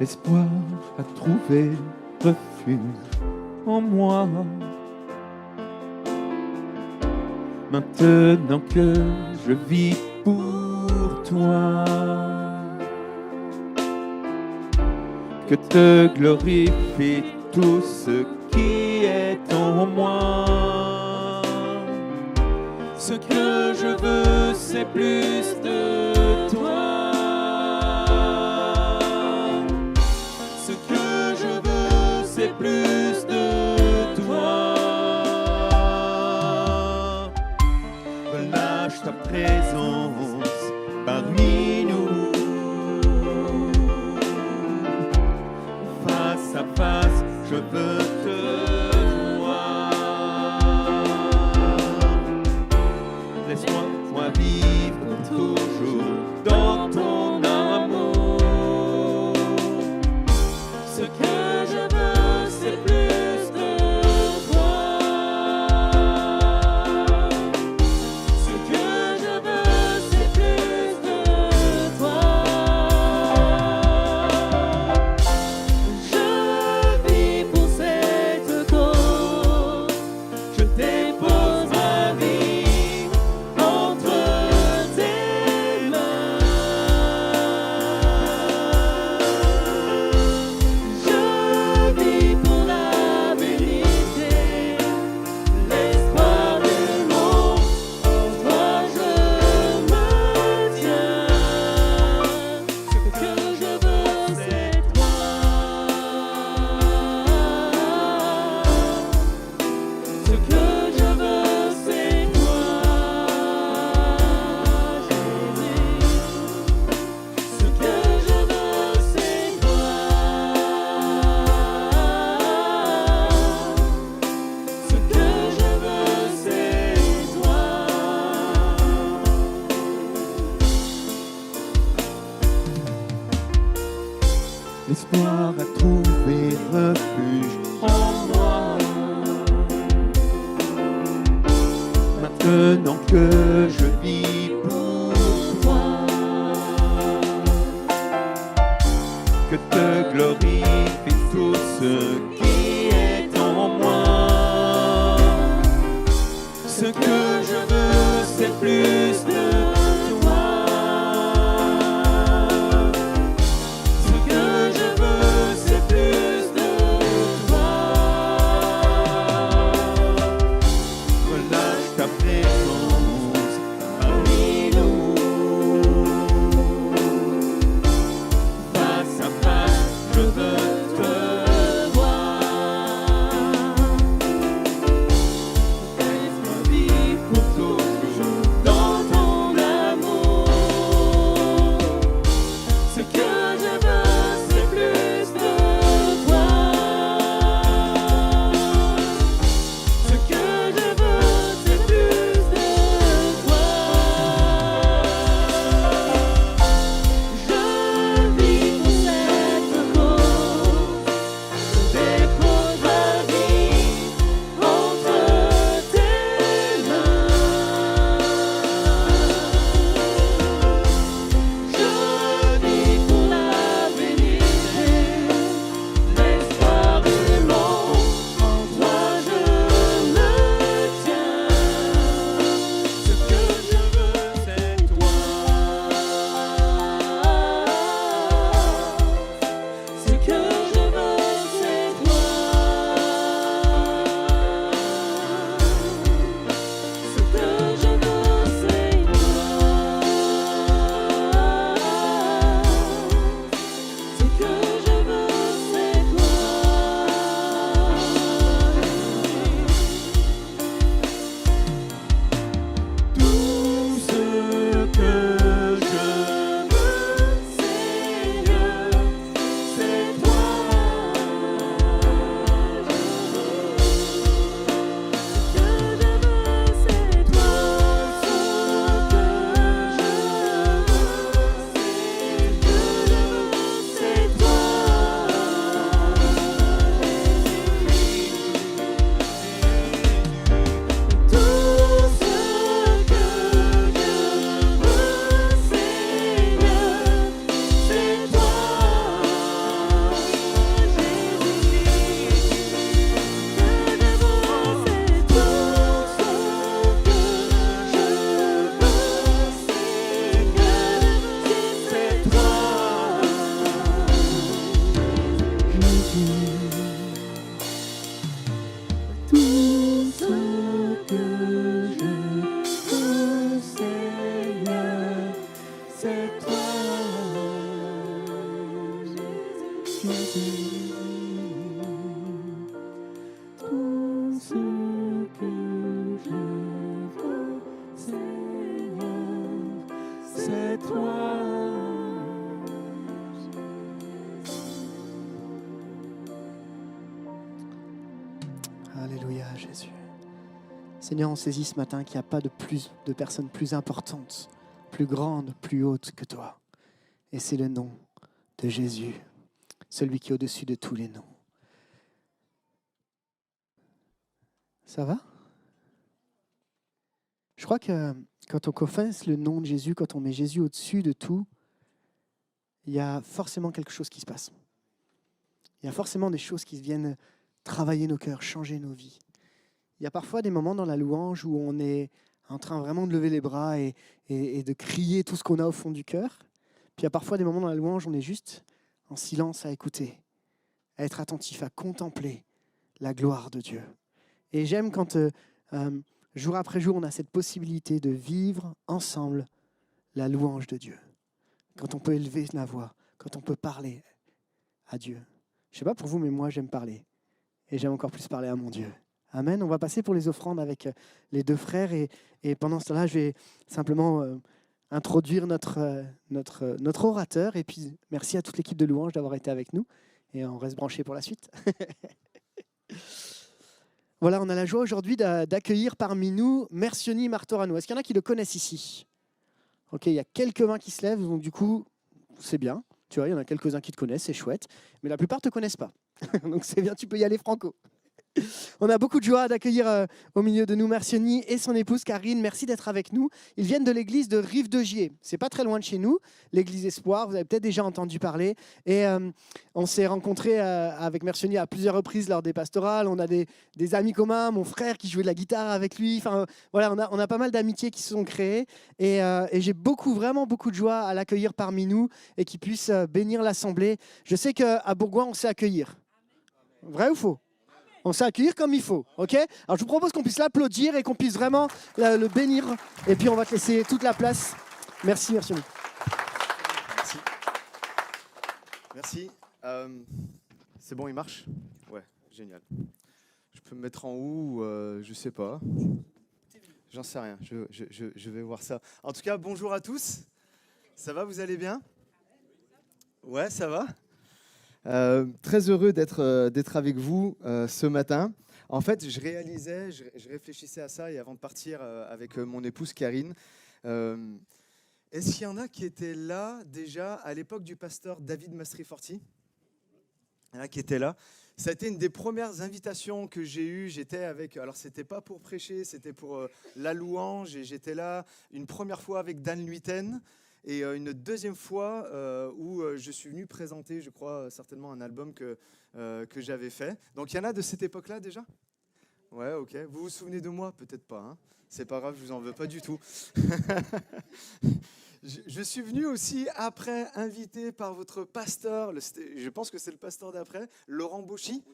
l'espoir a trouvé refuge en moi. Maintenant que je vis pour toi, que te glorifie tout ce qui est en moi. Ce que je veux, c'est plus de toi. Ce que je veux, c'est plus de toi. Relâche ta présence parmi nous. Face à face, je veux te voir. Laisse-moi vivre toujours dans ton amour. Ce que je veux, c'est plus de toi. Ce que je veux, c'est plus de toi. Je vis pour cette cause. Je dépose ma vie entre tes mains. Je vis pour la vérité, l'espoir du monde. En toi je me tiens. Ce que je veux, c'est toi. Ce que je veux, c'est toi, Jésus. Ce que je veux, c'est toi. Ce que je veux, c'est toi. L'espoir a trouvé refuge en moi. Maintenant que je vis pour toi, que te glorifie tout ce qui est en moi. Ce que je veux, c'est plus de toi. Ce que je veux, c'est plus de toi. Relâche ta présence parmi nous. Face à face, je veux te voir. Laisse-moi vivre pour toujours dans c'est toi. Alléluia, Jésus. Seigneur, on saisit ce matin qu'il n'y a pas de personne plus importante, plus grande, plus haute que toi. Et c'est le nom de Jésus, celui qui est au-dessus de tous les noms. Ça va? Je crois que quand on confesse le nom de Jésus, quand on met Jésus au-dessus de tout, il y a forcément quelque chose qui se passe. Il y a forcément des choses qui viennent travailler nos cœurs, changer nos vies. Il y a parfois des moments dans la louange où on est en train vraiment de lever les bras et de crier tout ce qu'on a au fond du cœur. Puis il y a parfois des moments dans la louange où on est juste en silence à écouter, à être attentif, à contempler la gloire de Dieu. Et j'aime quand, jour après jour, on a cette possibilité de vivre ensemble la louange de Dieu. Quand on peut élever la voix, quand on peut parler à Dieu. Je ne sais pas pour vous, mais moi, j'aime parler. Et j'aime encore plus parler à mon Dieu. Amen. On va passer pour les offrandes avec les deux frères. Et pendant ce temps-là, je vais simplement introduire notre orateur. Et puis, merci à toute l'équipe de louange d'avoir été avec nous. Et on reste branché pour la suite. Voilà, on a la joie aujourd'hui d'accueillir parmi nous Mercioni Martorano. Est-ce qu'il y en a qui le connaissent ici? Ok, il y a quelques mains qui se lèvent, donc du coup, c'est bien. Tu vois, il y en a quelques-uns qui te connaissent, c'est chouette. Mais la plupart ne te connaissent pas. Donc c'est bien, tu peux y aller franco. On a beaucoup de joie d'accueillir au milieu de nous Mercioni et son épouse Karine. Merci d'être avec nous. Ils viennent de l'église de Rive-de-Gier. C'est pas très loin de chez nous, l'église Espoir. Vous avez peut-être déjà entendu parler. Et on s'est rencontrés avec Mercioni à plusieurs reprises lors des pastorales. On a des amis communs, mon frère qui jouait de la guitare avec lui. Enfin, voilà, on a pas mal d'amitiés qui se sont créées. Et j'ai vraiment beaucoup de joie à l'accueillir parmi nous et qu'il puisse bénir l'assemblée. Je sais qu'à Bourgoin, on sait accueillir. Vrai ou faux? On sait accueillir comme il faut, ok? Alors je vous propose qu'on puisse l'applaudir et qu'on puisse vraiment le bénir. Et puis on va te laisser toute la place. Merci, merci. Merci. Merci. C'est bon, il marche? Ouais, génial. Je peux me mettre en haut ou je sais pas. J'en sais rien, je vais voir ça. En tout cas, bonjour à tous. Ça va, vous allez bien? Ouais, ça va? Très heureux d'être avec vous ce matin. En fait, je réfléchissais à ça et avant de partir avec mon épouse Karine, est-ce qu'il y en a qui étaient là déjà à l'époque du pasteur David Mastriforti? Il y en a qui étaient là. Ça a été une des premières invitations que j'ai eues. J'étais avec, alors c'était pas pour prêcher, c'était pour la louange et j'étais là une première fois avec Dan Luyten. Et une deuxième fois où je suis venu présenter, je crois, certainement un album que j'avais fait. Donc il y en a de cette époque-là déjà? Ouais, ok. Vous vous souvenez de moi? Peut-être pas. Hein. C'est pas grave, je vous en veux pas du tout. Je suis venu aussi après, invité par votre pasteur, je pense que c'est le pasteur d'après, Laurent Bauchy.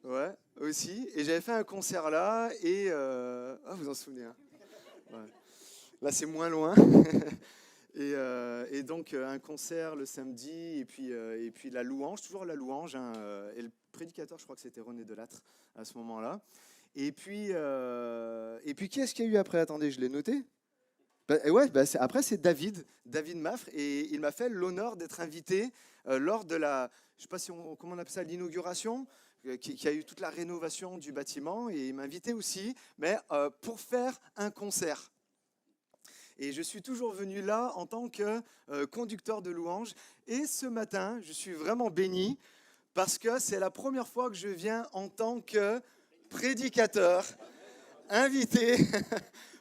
Ouais, aussi. Et j'avais fait un concert là et... Ah, vous en souvenez, hein? Ouais. Là, c'est moins loin. Et donc un concert le samedi et puis la louange, toujours la louange. Hein, et le prédicateur, je crois que c'était René Delattre à ce moment-là. Et puis qui est-ce qu'il y a eu après? Attendez, je l'ai noté. Après c'est David Maffre et il m'a fait l'honneur d'être invité lors de la, je sais pas si comment on appelle ça, l'inauguration, qui a eu toute la rénovation du bâtiment et il m'a invité aussi, mais pour faire un concert. Et je suis toujours venu là en tant que conducteur de louange. Et ce matin, je suis vraiment béni parce que c'est la première fois que je viens en tant que prédicateur, invité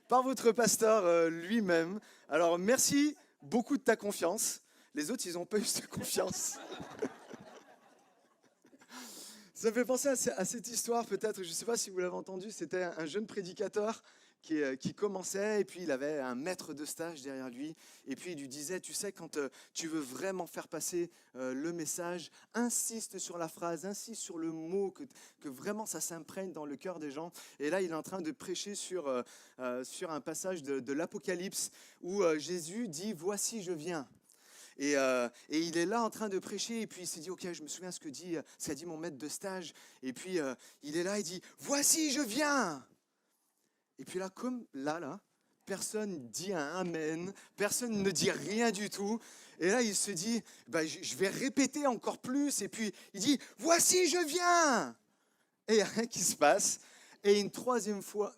par votre pasteur lui-même. Alors, merci beaucoup de ta confiance. Les autres, ils n'ont pas eu cette confiance. Ça me fait penser à cette histoire, peut-être, je ne sais pas si vous l'avez entendu, c'était un jeune prédicateur qui commençait et puis il avait un maître de stage derrière lui et puis il lui disait, tu sais, quand tu veux vraiment faire passer le message, insiste sur la phrase, insiste sur le mot, que vraiment ça s'imprègne dans le cœur des gens. Et là, il est en train de prêcher sur un passage de l'Apocalypse où Jésus dit, voici je viens. Et il est là en train de prêcher et puis il s'est dit, ok, je me souviens ce qu'a dit mon maître de stage. Et puis il est là, il dit, voici je viens. Et puis là, comme là, personne dit un amen, personne ne dit rien du tout. Et là, il se dit, je vais répéter encore plus. Et puis, il dit, voici, je viens. Et il n'y a rien qui se passe. Et une troisième fois,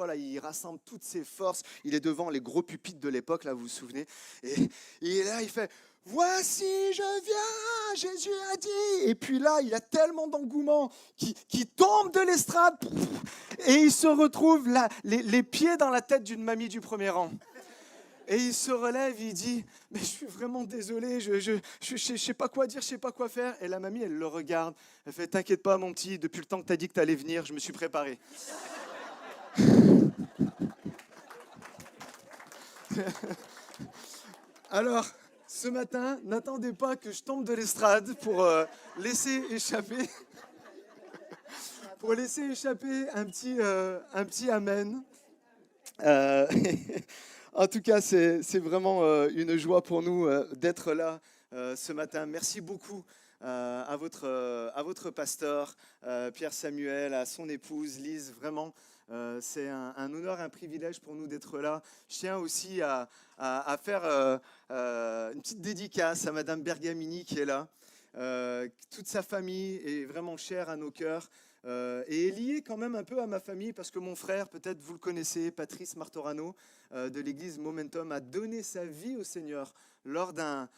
là, il rassemble toutes ses forces. Il est devant les gros pupitres de l'époque, là, vous vous souvenez. Et là, il fait, voici, je viens, Jésus a dit. Et puis là, il a tellement d'engouement qu'il tombe de l'estrade. Et il se retrouve là, les pieds dans la tête d'une mamie du premier rang. Et il se relève, il dit, mais je suis vraiment désolé, je sais pas quoi dire, je sais pas quoi faire. Et la mamie, elle le regarde, elle fait, t'inquiète pas mon petit, depuis le temps que tu as dit que tu allais venir, je me suis préparé. Alors, ce matin, n'attendez pas que je tombe de l'estrade pour laisser échapper un petit amen. En tout cas, c'est vraiment une joie pour nous d'être là ce matin. Merci beaucoup à votre pasteur, Pierre Samuel, à son épouse, Lise. Vraiment, c'est un honneur, un privilège pour nous d'être là. Je tiens aussi à faire une petite dédicace à Madame Bergamini qui est là. Toute sa famille est vraiment chère à nos cœurs. Et est lié quand même un peu à ma famille parce que mon frère, peut-être vous le connaissez, Patrice Martorano de l'église Momentum, a donné sa vie au Seigneur lors d'un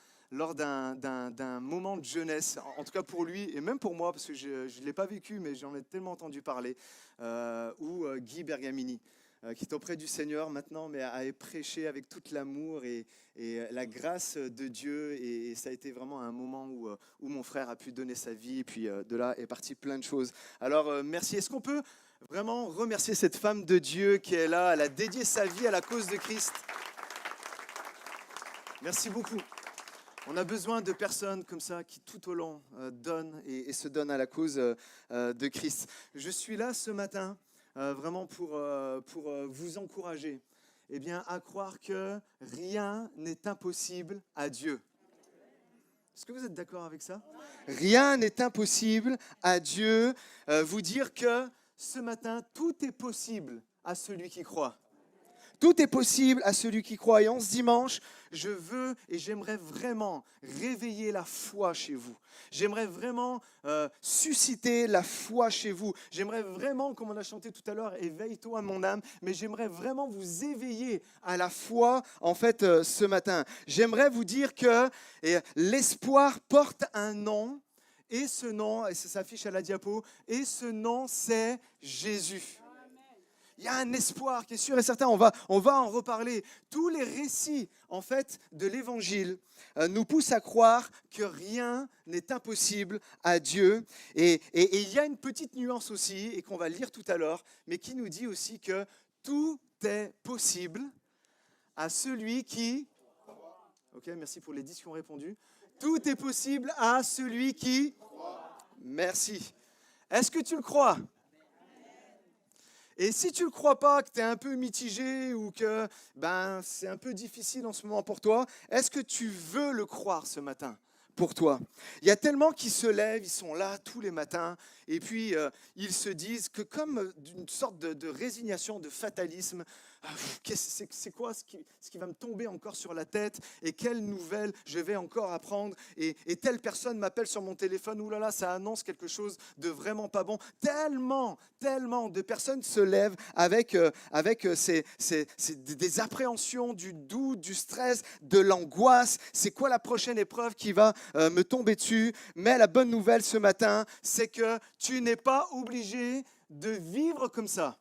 moment de jeunesse, en tout cas pour lui et même pour moi parce que je ne l'ai pas vécu mais j'en ai tellement entendu parler, où Guy Bergamini, qui est auprès du Seigneur maintenant, mais a prêché avec tout l'amour et la grâce de Dieu. Et ça a été vraiment un moment où mon frère a pu donner sa vie. Et puis de là est parti plein de choses. Alors merci. Est-ce qu'on peut vraiment remercier cette femme de Dieu qui est là? Elle a dédié sa vie à la cause de Christ. Merci beaucoup. On a besoin de personnes comme ça qui tout au long donnent et se donnent à la cause de Christ. Je suis là ce matin vraiment pour vous encourager à croire que rien n'est impossible à Dieu. Est-ce que vous êtes d'accord avec ça? Rien n'est impossible à Dieu. Vous dire que ce matin, tout est possible à celui qui croit. Tout est possible à celui qui croit. Et en ce dimanche, je veux et j'aimerais vraiment réveiller la foi chez vous. J'aimerais vraiment susciter la foi chez vous. J'aimerais vraiment, comme on a chanté tout à l'heure, éveille-toi mon âme, mais j'aimerais vraiment vous éveiller à la foi en fait ce matin. J'aimerais vous dire que l'espoir porte un nom, et ce nom, et ça s'affiche à la diapo, et ce nom c'est Jésus. Il y a un espoir qui est sûr et certain, on va en reparler. Tous les récits en fait, de l'Évangile nous poussent à croire que rien n'est impossible à Dieu. Et il y a une petite nuance aussi, et qu'on va lire tout à l'heure, mais qui nous dit aussi que tout est possible à celui qui... Ok, merci pour les 10 qui ont répondu. Tout est possible à celui qui... Merci. Est-ce que tu le crois ? Et si tu ne le crois pas, que tu es un peu mitigé ou que c'est un peu difficile en ce moment pour toi, est-ce que tu veux le croire ce matin pour toi? Il y a tellement qui se lèvent, ils sont là tous les matins et puis ils se disent que comme d'une sorte de résignation, de fatalisme, c'est quoi ce qui va me tomber encore sur la tête et quelle nouvelle je vais encore apprendre et telle personne m'appelle sur mon téléphone, oulala, ça annonce quelque chose de vraiment pas bon. Tellement de personnes se lèvent avec des appréhensions, du doute, du stress, de l'angoisse. C'est quoi la prochaine épreuve qui va me tomber dessus? Mais la bonne nouvelle ce matin, c'est que tu n'es pas obligé de vivre comme ça.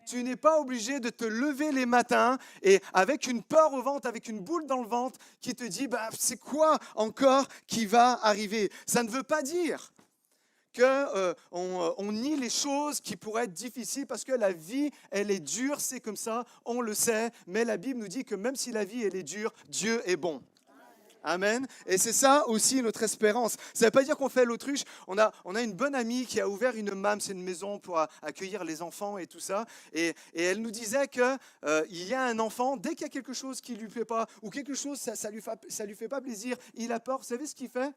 Tu n'es pas obligé de te lever les matins et avec une peur au ventre, avec une boule dans le ventre qui te dit c'est quoi encore qui va arriver? Ça ne veut pas dire qu'on nie les choses qui pourraient être difficiles parce que la vie, elle est dure, c'est comme ça, on le sait, mais la Bible nous dit que même si la vie, elle est dure, Dieu est bon. Amen. Et c'est ça aussi notre espérance. Ça ne veut pas dire qu'on fait l'autruche. On a une bonne amie qui a ouvert une MAM, c'est une maison pour accueillir les enfants et tout ça. Et elle nous disait qu'il y a un enfant, dès qu'il y a quelque chose qui ne lui plaît pas ou quelque chose, ça lui fait pas plaisir, il a peur. Vous savez ce qu'il fait?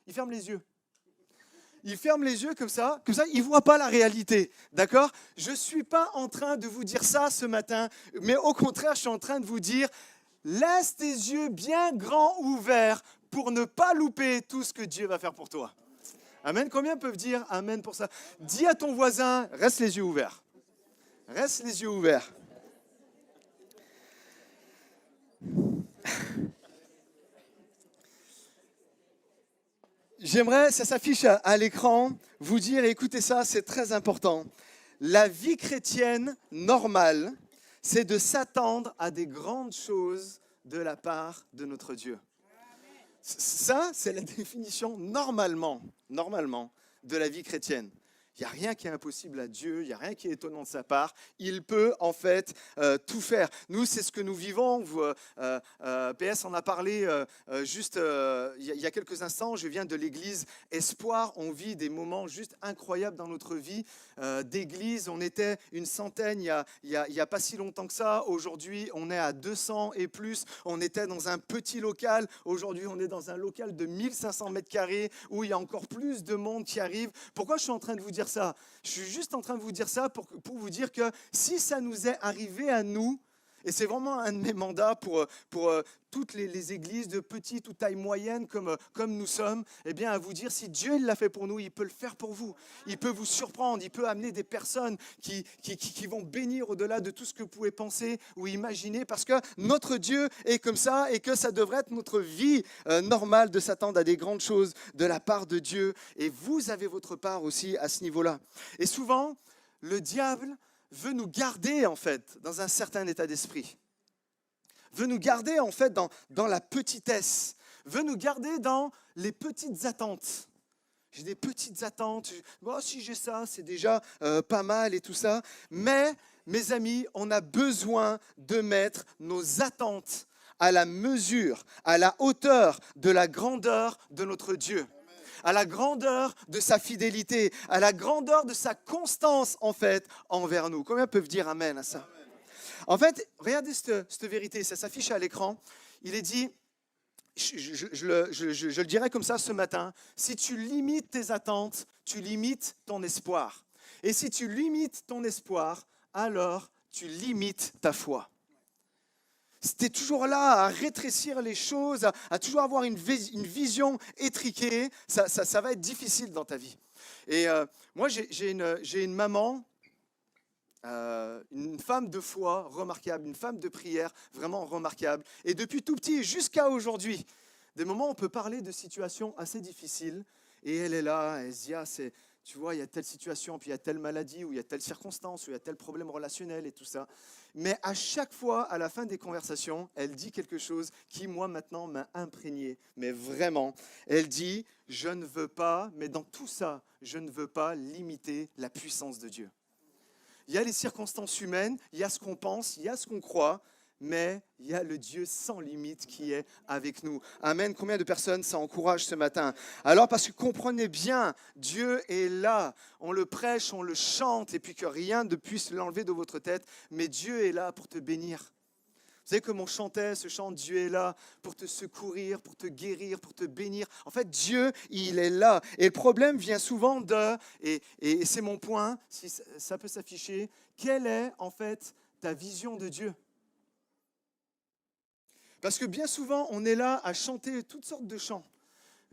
Il ferme les yeux. il ferme les yeux comme ça, il ne voit pas la réalité, d'accord? Je ne suis pas en train de vous dire ça ce matin, mais au contraire, je suis en train de vous dire, laisse tes yeux bien grands ouverts pour ne pas louper tout ce que Dieu va faire pour toi. Amen. Combien peuvent dire amen pour ça? Dis à ton voisin, reste les yeux ouverts. Reste les yeux ouverts. J'aimerais, ça s'affiche à l'écran, vous dire, écoutez ça, c'est très important. La vie chrétienne normale, c'est de s'attendre à des grandes choses de la part de notre Dieu. Ça, c'est la définition normalement de la vie chrétienne. Il n'y a rien qui est impossible à Dieu, il n'y a rien qui est étonnant de sa part. Il peut en fait tout faire. Nous, c'est ce que nous vivons. PS en a parlé juste il y a quelques instants. Je viens de l'église Espoir. On vit des moments juste incroyables dans notre vie d'église. On était une centaine il y a pas si longtemps que ça. Aujourd'hui, on est à 200 et plus. On était dans un petit local. Aujourd'hui, on est dans un local de 1500 mètres carrés où il y a encore plus de monde qui arrive. Pourquoi je suis en train de vous dire ça? Je suis juste en train de vous dire ça pour vous dire que si ça nous est arrivé à nous, et c'est vraiment un de mes mandats pour toutes les églises de petite ou taille moyenne comme nous sommes, eh bien à vous dire, si Dieu il l'a fait pour nous, il peut le faire pour vous. Il peut vous surprendre, il peut amener des personnes qui vont bénir au-delà de tout ce que vous pouvez penser ou imaginer, parce que notre Dieu est comme ça et que ça devrait être notre vie normale de s'attendre à des grandes choses de la part de Dieu. Et vous avez votre part aussi à ce niveau-là. Et souvent, le diable veut nous garder en fait dans un certain état d'esprit, veut nous garder en fait dans la petitesse, veut nous garder dans les petites attentes. J'ai des petites attentes, bon, si j'ai ça, c'est déjà pas mal et tout ça. Mais, mes amis, on a besoin de mettre nos attentes à la mesure, à la hauteur de la grandeur de notre Dieu, à la grandeur de sa fidélité, à la grandeur de sa constance, en fait, envers nous. Combien peuvent dire amen à ça? En fait, regardez cette vérité, ça s'affiche à l'écran. Il est dit, je le dirais comme ça ce matin, si tu limites tes attentes, tu limites ton espoir. Et si tu limites ton espoir, alors tu limites ta foi. Si tu es toujours là à rétrécir les choses, à toujours avoir une vision étriquée, ça va être difficile dans ta vie. Et moi, j'ai une maman, une femme de foi remarquable, une femme de prière vraiment remarquable. Et depuis tout petit jusqu'à aujourd'hui, des moments où on peut parler de situations assez difficiles, et elle est là, elle se dit, ah, tu vois, il y a telle situation, puis il y a telle maladie, ou il y a telle circonstance, ou il y a tel problème relationnel et tout ça. Mais à chaque fois, à la fin des conversations, elle dit quelque chose qui, moi, maintenant, m'a imprégné. Mais vraiment, elle dit, je ne veux pas, mais dans tout ça, je ne veux pas limiter la puissance de Dieu. Il y a les circonstances humaines, il y a ce qu'on pense, il y a ce qu'on croit, mais il y a le Dieu sans limite qui est avec nous. Amen. Combien de personnes ça encourage ce matin? Alors, parce que comprenez bien, Dieu est là. On le prêche, on le chante, et puis que rien ne puisse l'enlever de votre tête, mais Dieu est là pour te bénir. Vous savez, comme on chantait ce chant, Dieu est là pour te secourir, pour te guérir, pour te bénir. En fait, Dieu, il est là. Et le problème vient souvent et c'est mon point, si ça peut s'afficher, quelle est en fait ta vision de Dieu? Parce que bien souvent, on est là à chanter toutes sortes de chants,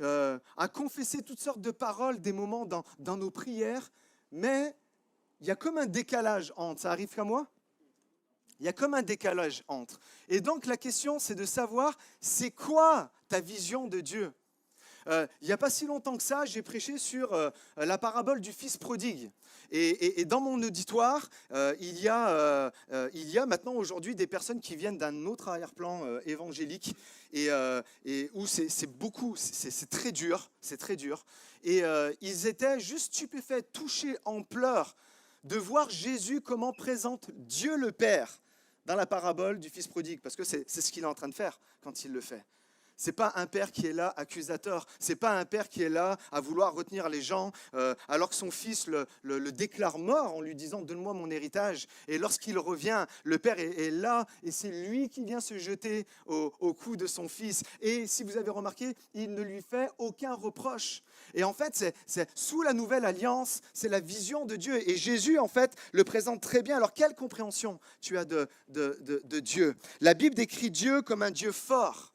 à confesser toutes sortes de paroles, des moments dans nos prières, mais il y a comme un décalage entre, ça arrive qu'à moi? Il y a comme un décalage entre. Et donc la question, c'est de savoir, c'est quoi ta vision de Dieu? Il n'y a pas si longtemps que ça, j'ai prêché sur la parabole du fils prodigue. Et dans mon auditoire, il y a maintenant aujourd'hui des personnes qui viennent d'un autre arrière-plan évangélique et où c'est très dur, c'est très dur. Et ils étaient juste stupéfaits, touchés en pleurs de voir Jésus comment présente Dieu le Père dans la parabole du fils prodigue, parce que c'est ce qu'il est en train de faire quand il le fait. C'est pas un père qui est là accusateur. C'est pas un père qui est là à vouloir retenir les gens alors que son fils le déclare mort en lui disant « Donne-moi mon héritage ». Et lorsqu'il revient, le père est là et c'est lui qui vient se jeter au cou de son fils. Et si vous avez remarqué, il ne lui fait aucun reproche. Et en fait, c'est sous la nouvelle alliance, c'est la vision de Dieu. Et Jésus, en fait, le présente très bien. Alors, quelle compréhension tu as de Dieu? La Bible décrit Dieu comme un Dieu fort.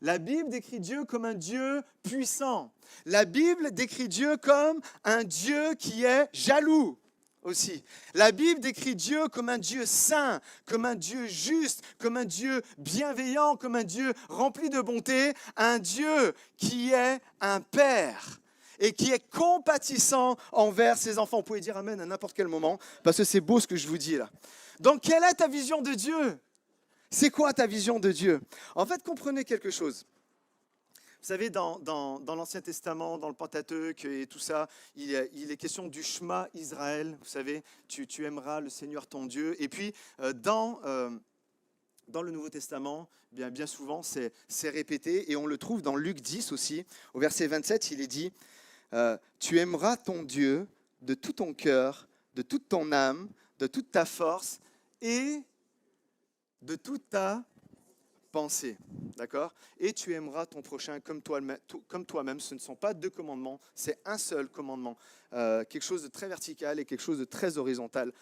La Bible décrit Dieu comme un Dieu puissant. La Bible décrit Dieu comme un Dieu qui est jaloux aussi. La Bible décrit Dieu comme un Dieu saint, comme un Dieu juste, comme un Dieu bienveillant, comme un Dieu rempli de bonté, un Dieu qui est un Père et qui est compatissant envers ses enfants. Vous pouvez dire Amen à n'importe quel moment, parce que c'est beau ce que je vous dis là. Donc, quelle est ta vision de Dieu? C'est quoi ta vision de Dieu? En fait, comprenez quelque chose. Vous savez, dans l'Ancien Testament, dans le Pentateuque et tout ça, il est question du Shema Israël. Vous savez, tu aimeras le Seigneur ton Dieu. Et puis, dans le Nouveau Testament, bien souvent, c'est répété. Et on le trouve dans Luc 10 aussi. Au verset 27, il est dit « Tu aimeras ton Dieu de tout ton cœur, de toute ton âme, de toute ta force et de toute ta pensée. » D'accord? Et tu aimeras ton prochain comme toi-même. Ce ne sont pas deux commandements, c'est un seul commandement. Quelque chose de très vertical et quelque chose de très horizontal,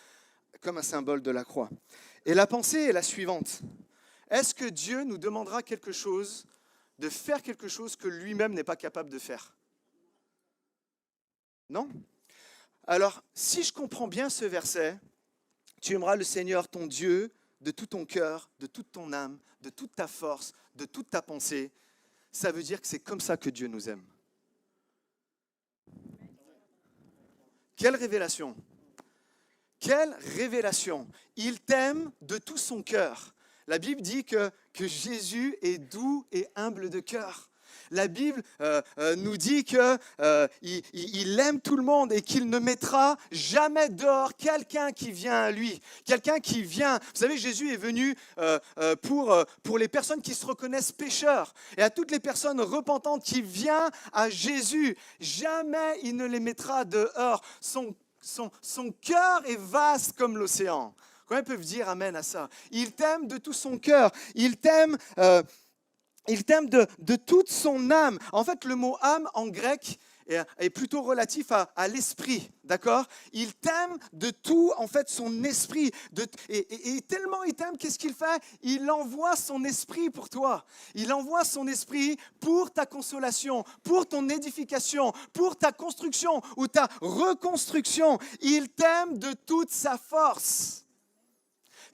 comme un symbole de la croix. Et la pensée est la suivante. Est-ce que Dieu nous demandera quelque chose, de faire quelque chose que lui-même n'est pas capable de faire? Non? Alors, si je comprends bien ce verset, tu aimeras le Seigneur ton Dieu de tout ton cœur, de toute ton âme, de toute ta force, de toute ta pensée, ça veut dire que c'est comme ça que Dieu nous aime. Quelle révélation! Quelle révélation! Il t'aime de tout son cœur. La Bible dit que Jésus est doux et humble de cœur. La Bible nous dit qu'il aime tout le monde et qu'il ne mettra jamais dehors quelqu'un qui vient à lui. Quelqu'un qui vient. Vous savez, Jésus est venu pour les personnes qui se reconnaissent pécheurs. Et à toutes les personnes repentantes qui viennent à Jésus, jamais il ne les mettra dehors. Son cœur est vaste comme l'océan. Combien peuvent dire amen à ça? Il t'aime de tout son cœur. Il t'aime de toute son âme. En fait, le mot âme en grec est plutôt relatif à l'esprit, d'accord? Il t'aime de tout, en fait, son esprit. Et tellement il t'aime, qu'est-ce qu'il fait? Il envoie son esprit pour toi. Il envoie son esprit pour ta consolation, pour ton édification, pour ta construction ou ta reconstruction. Il t'aime de toute sa force.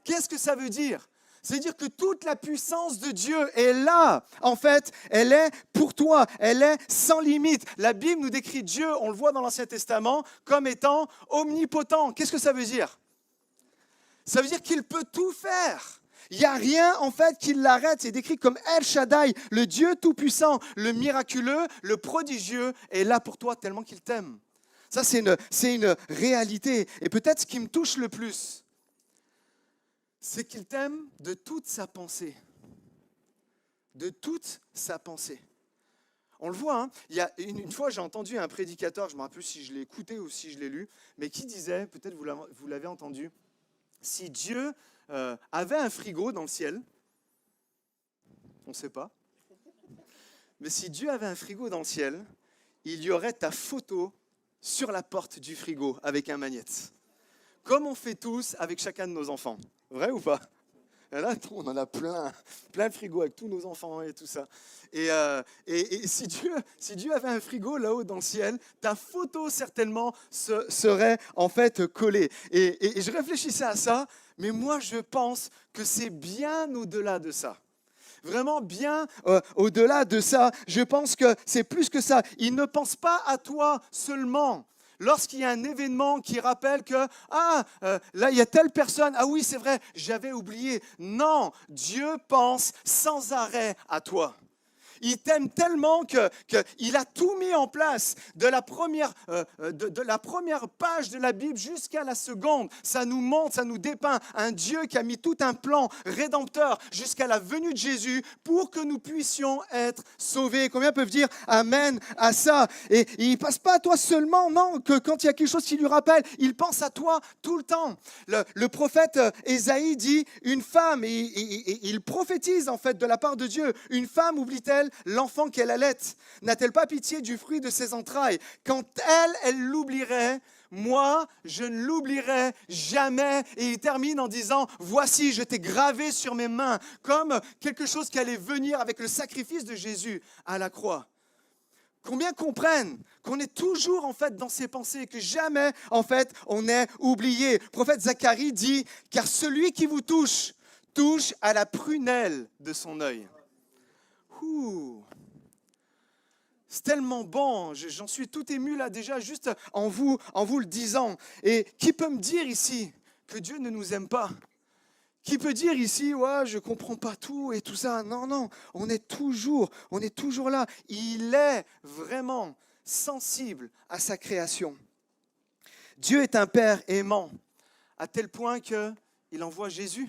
Qu'est-ce que ça veut dire? C'est-à-dire que toute la puissance de Dieu est là. En fait, elle est pour toi. Elle est sans limite. La Bible nous décrit Dieu, on le voit dans l'Ancien Testament, comme étant omnipotent. Qu'est-ce que ça veut dire? Ça veut dire qu'il peut tout faire. Il n'y a rien, en fait, qui l'arrête. C'est décrit comme El Shaddai, le Dieu tout-puissant, le miraculeux, le prodigieux, est là pour toi tellement qu'il t'aime. Ça, c'est une réalité. Et peut-être ce qui me touche le plus, c'est qu'il t'aime de toute sa pensée. De toute sa pensée. On le voit, hein? Il y a une fois, j'ai entendu un prédicateur, je ne me rappelle plus si je l'ai écouté ou si je l'ai lu, mais qui disait, peut-être vous l'avez entendu, si Dieu avait un frigo dans le ciel, on ne sait pas, mais si Dieu avait un frigo dans le ciel, il y aurait ta photo sur la porte du frigo avec un magnète. Comme on fait tous avec chacun de nos enfants. Vrai ou pas? Et là, on en a plein de frigos avec tous nos enfants et tout ça. Et si Dieu avait un frigo là-haut dans le ciel, ta photo certainement serait en fait collée. Et je réfléchissais à ça, mais moi je pense que c'est bien au-delà de ça. Vraiment bien au-delà de ça. Je pense que c'est plus que ça. Il ne pense pas à toi seulement. Lorsqu'il y a un événement qui rappelle que là, il y a telle personne, ah oui, c'est vrai, j'avais oublié. Non, Dieu pense sans arrêt à toi. Il t'aime tellement qu'il a tout mis en place, de la première page de la Bible jusqu'à la seconde. Ça nous montre, ça nous dépeint un Dieu qui a mis tout un plan rédempteur jusqu'à la venue de Jésus pour que nous puissions être sauvés. Combien peuvent dire Amen à ça? Et il ne passe pas à toi seulement, non, que quand il y a quelque chose qui lui rappelle, il pense à toi tout le temps. Le prophète Ésaïe dit, une femme, et il prophétise en fait de la part de Dieu, une femme oublie-t-elle l'enfant qu'elle allait? N'a-t-elle pas pitié du fruit de ses entrailles? Quand elle l'oublierait, moi, je ne l'oublierai jamais. Et il termine en disant, voici, je t'ai gravé sur mes mains, comme quelque chose qui allait venir avec le sacrifice de Jésus à la croix. Combien comprennent qu'on est toujours en fait dans ses pensées, que jamais en fait on est oublié. Le prophète Zacharie dit, car celui qui vous touche, touche à la prunelle de son œil. Ouh. C'est tellement bon, j'en suis tout ému là déjà juste en vous le disant. Et qui peut me dire ici que Dieu ne nous aime pas? Qui peut dire ici, ouais, je ne comprends pas tout et tout ça? Non, on est toujours là. Il est vraiment sensible à sa création. Dieu est un Père aimant, à tel point qu'il envoie Jésus.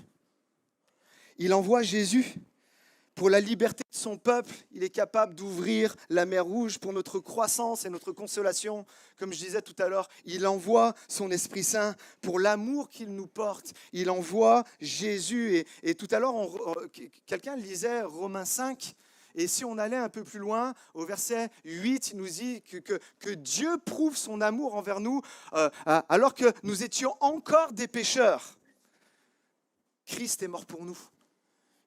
Il envoie Jésus. Pour la liberté de son peuple, il est capable d'ouvrir la mer Rouge pour notre croissance et notre consolation. Comme je disais tout à l'heure, il envoie son Esprit Saint pour l'amour qu'il nous porte. Il envoie Jésus. Et tout à l'heure, quelqu'un lisait Romains 5. Et si on allait un peu plus loin, au verset 8, il nous dit que Dieu prouve son amour envers nous alors que nous étions encore des pécheurs. Christ est mort pour nous.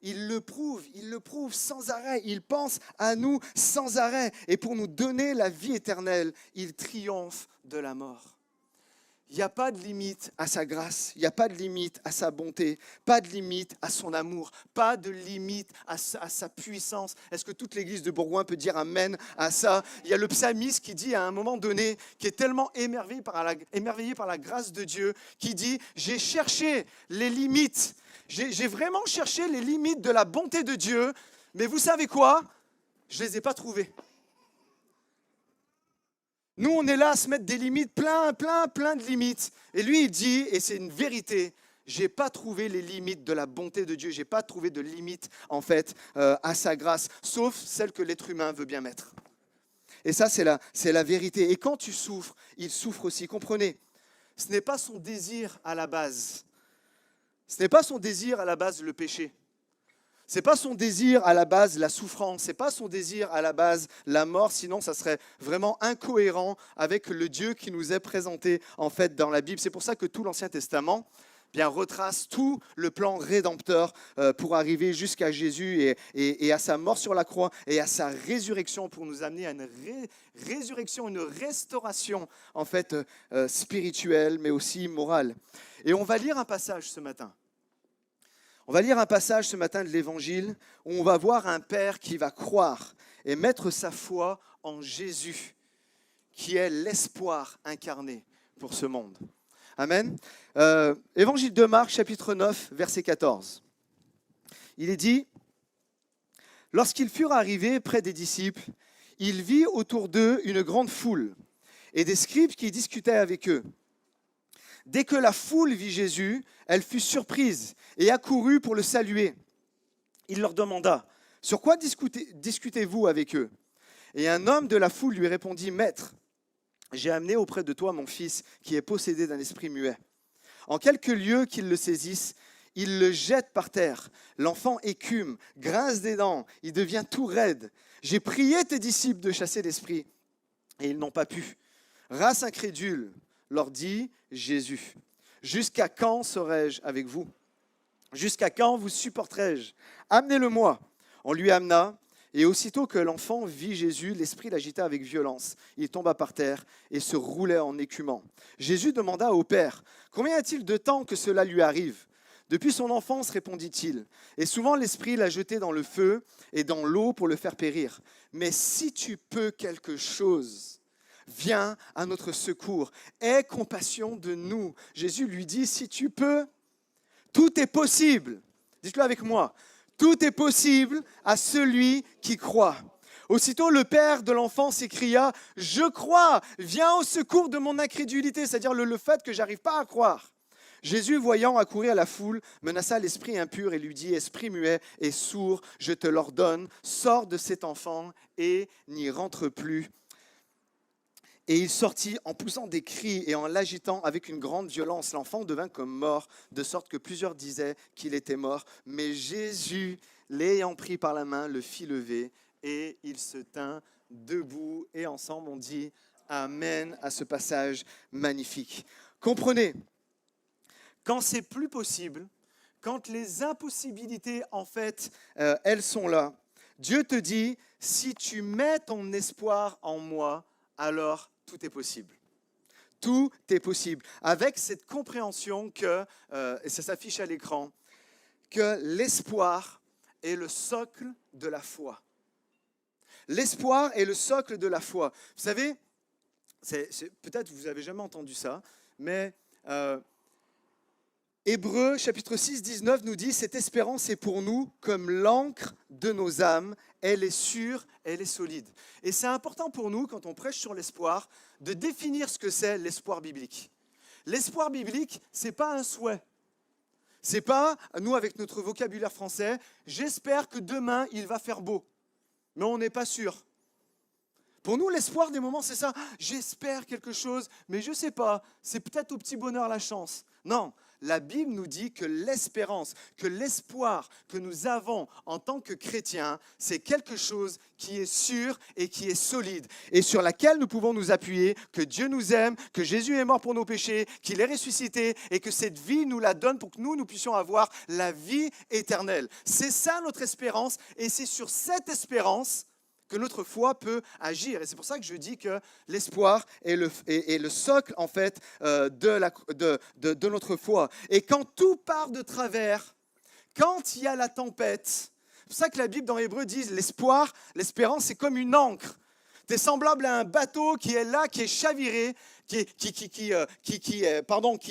Il le prouve sans arrêt. Il pense à nous sans arrêt. Et pour nous donner la vie éternelle, il triomphe de la mort. Il n'y a pas de limite à sa grâce. Il n'y a pas de limite à sa bonté. Pas de limite à son amour. Pas de limite à sa puissance. Est-ce que toute l'église de Bourgoin peut dire Amen à ça? Il y a le psalmiste qui dit à un moment donné, qui est tellement émerveillé par la grâce de Dieu, qui dit « J'ai cherché les limites ». J'ai vraiment cherché les limites de la bonté de Dieu, mais vous savez quoi? Je ne les ai pas trouvées. Nous, on est là à se mettre des limites, plein de limites. Et lui, il dit, et c'est une vérité, je n'ai pas trouvé les limites de la bonté de Dieu, je n'ai pas trouvé de limites, en fait, à sa grâce, sauf celle que l'être humain veut bien mettre. Et ça, c'est la vérité. Et quand tu souffres, il souffre aussi. Comprenez, ce n'est pas son désir à la base. Ce n'est pas son désir à la base le péché. Ce n'est pas son désir à la base la souffrance. Ce n'est pas son désir à la base la mort. Sinon, ça serait vraiment incohérent avec le Dieu qui nous est présenté en fait dans la Bible. C'est pour ça que tout l'Ancien Testament retrace tout le plan rédempteur pour arriver jusqu'à Jésus et à sa mort sur la croix et à sa résurrection pour nous amener à une résurrection, une restauration en fait spirituelle mais aussi morale. Et on va lire un passage ce matin. On va lire un passage ce matin de l'Évangile où on va voir un père qui va croire et mettre sa foi en Jésus, qui est l'espoir incarné pour ce monde. Amen. Évangile de Marc, chapitre 9, verset 14. Il est dit, « Lorsqu'ils furent arrivés près des disciples, il vit autour d'eux une grande foule et des scribes qui discutaient avec eux. Dès que la foule vit Jésus, elle fut surprise et accourut pour le saluer. Il leur demanda, « Sur quoi discutez-vous avec eux ?» Et un homme de la foule lui répondit, « Maître, j'ai amené auprès de toi mon fils qui est possédé d'un esprit muet. En quelques lieux qu'il le saisisse, il le jette par terre. L'enfant écume, grince des dents, il devient tout raide. J'ai prié tes disciples de chasser l'esprit, et ils n'ont pas pu. Race incrédule, leur dit Jésus. Jusqu'à quand serai-je avec vous? Jusqu'à quand vous supporterai-je? Amenez-le-moi. On lui amena, et aussitôt que l'enfant vit Jésus, l'esprit l'agita avec violence. Il tomba par terre et se roulait en écumant. Jésus demanda au Père, « Combien y a-t-il de temps que cela lui arrive ?» Depuis son enfance, répondit-il, et souvent l'esprit l'a jeté dans le feu et dans l'eau pour le faire périr. Mais si tu peux quelque chose, viens à notre secours, aie compassion de nous. Jésus lui dit, si tu peux, tout est possible. Dites-le avec moi, tout est possible à celui qui croit. Aussitôt, le père de l'enfant s'écria, « Je crois, viens au secours de mon incrédulité », c'est-à-dire le fait que j'arrive pas à croire. Jésus, voyant accourir la foule, menaça l'esprit impur et lui dit, « Esprit muet et sourd, je te l'ordonne, sors de cet enfant et n'y rentre plus. » Et il sortit en poussant des cris et en l'agitant avec une grande violence. L'enfant devint comme mort, de sorte que plusieurs disaient qu'il était mort. Mais Jésus, l'ayant pris par la main, le fit lever et il se tint debout. Et ensemble, on dit Amen à ce passage magnifique. Comprenez, quand c'est plus possible, quand les impossibilités, en fait, elles sont là, Dieu te dit, si tu mets ton espoir en moi, alors tout est possible. Tout est possible. Avec cette compréhension que, et ça s'affiche à l'écran, que l'espoir est le socle de la foi. L'espoir est le socle de la foi. Vous savez, peut-être vous n'avez jamais entendu ça, mais Hébreux chapitre 6, 19 nous dit « Cette espérance est pour nous comme l'encre de nos âmes, elle est sûre, elle est solide. » Et c'est important pour nous, quand on prêche sur l'espoir, de définir ce que c'est l'espoir biblique. L'espoir biblique, ce n'est pas un souhait. Ce n'est pas, nous avec notre vocabulaire français, « J'espère que demain il va faire beau », mais on n'est pas sûr. Pour nous, l'espoir des moments, c'est ça. J'espère quelque chose, mais je ne sais pas. C'est peut-être au petit bonheur la chance. Non, la Bible nous dit que l'espérance, que l'espoir que nous avons en tant que chrétiens, c'est quelque chose qui est sûr et qui est solide et sur laquelle nous pouvons nous appuyer, que Dieu nous aime, que Jésus est mort pour nos péchés, qu'il est ressuscité et que cette vie nous la donne pour que nous puissions avoir la vie éternelle. C'est ça notre espérance et c'est sur cette espérance que notre foi peut agir. Et c'est pour ça que je dis que l'espoir est le socle, en fait, de notre foi. Et quand tout part de travers, quand il y a la tempête, c'est pour ça que la Bible dans Hébreux dit l'espoir, l'espérance, c'est comme une ancre. Tu es semblable à un bateau qui est là, qui est chaviré, qui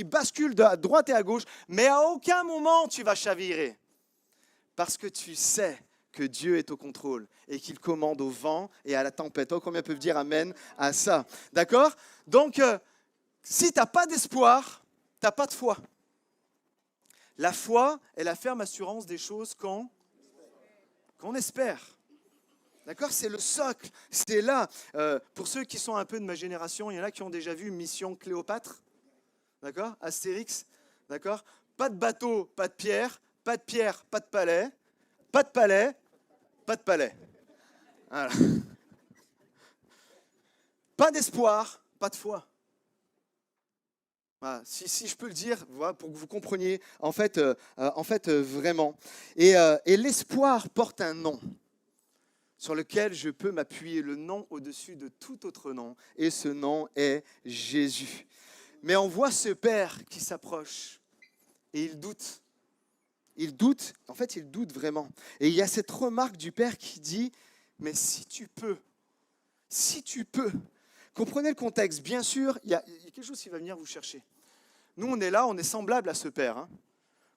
bascule à droite et à gauche, mais à aucun moment tu vas chavirer. Parce que tu sais que Dieu est au contrôle et qu'il commande au vent et à la tempête. Oh, combien peuvent dire Amen à ça? D'accord? Donc, si tu n'as pas d'espoir, tu n'as pas de foi. La foi est la ferme assurance des choses qu'on espère. D'accord? C'est le socle. C'est là. Pour ceux qui sont un peu de ma génération, il y en a qui ont déjà vu Mission Cléopâtre. D'accord? Astérix. D'accord? Pas de bateau, pas de pierre. Pas de pierre, pas de palais. Pas de palais, pas de palais. Voilà. Pas d'espoir, pas de foi. Voilà. Si je peux le dire, voilà, pour que vous compreniez, en fait, vraiment. Et l'espoir porte un nom sur lequel je peux m'appuyer, le nom au-dessus de tout autre nom. Et ce nom est Jésus. Mais on voit ce Père qui s'approche et il doute. Il doute, en fait, il doute vraiment. Et il y a cette remarque du Père qui dit, mais si tu peux, comprenez le contexte. Bien sûr, il y a quelque chose qui va venir vous chercher. Nous, on est là, on est semblable à ce Père. Hein.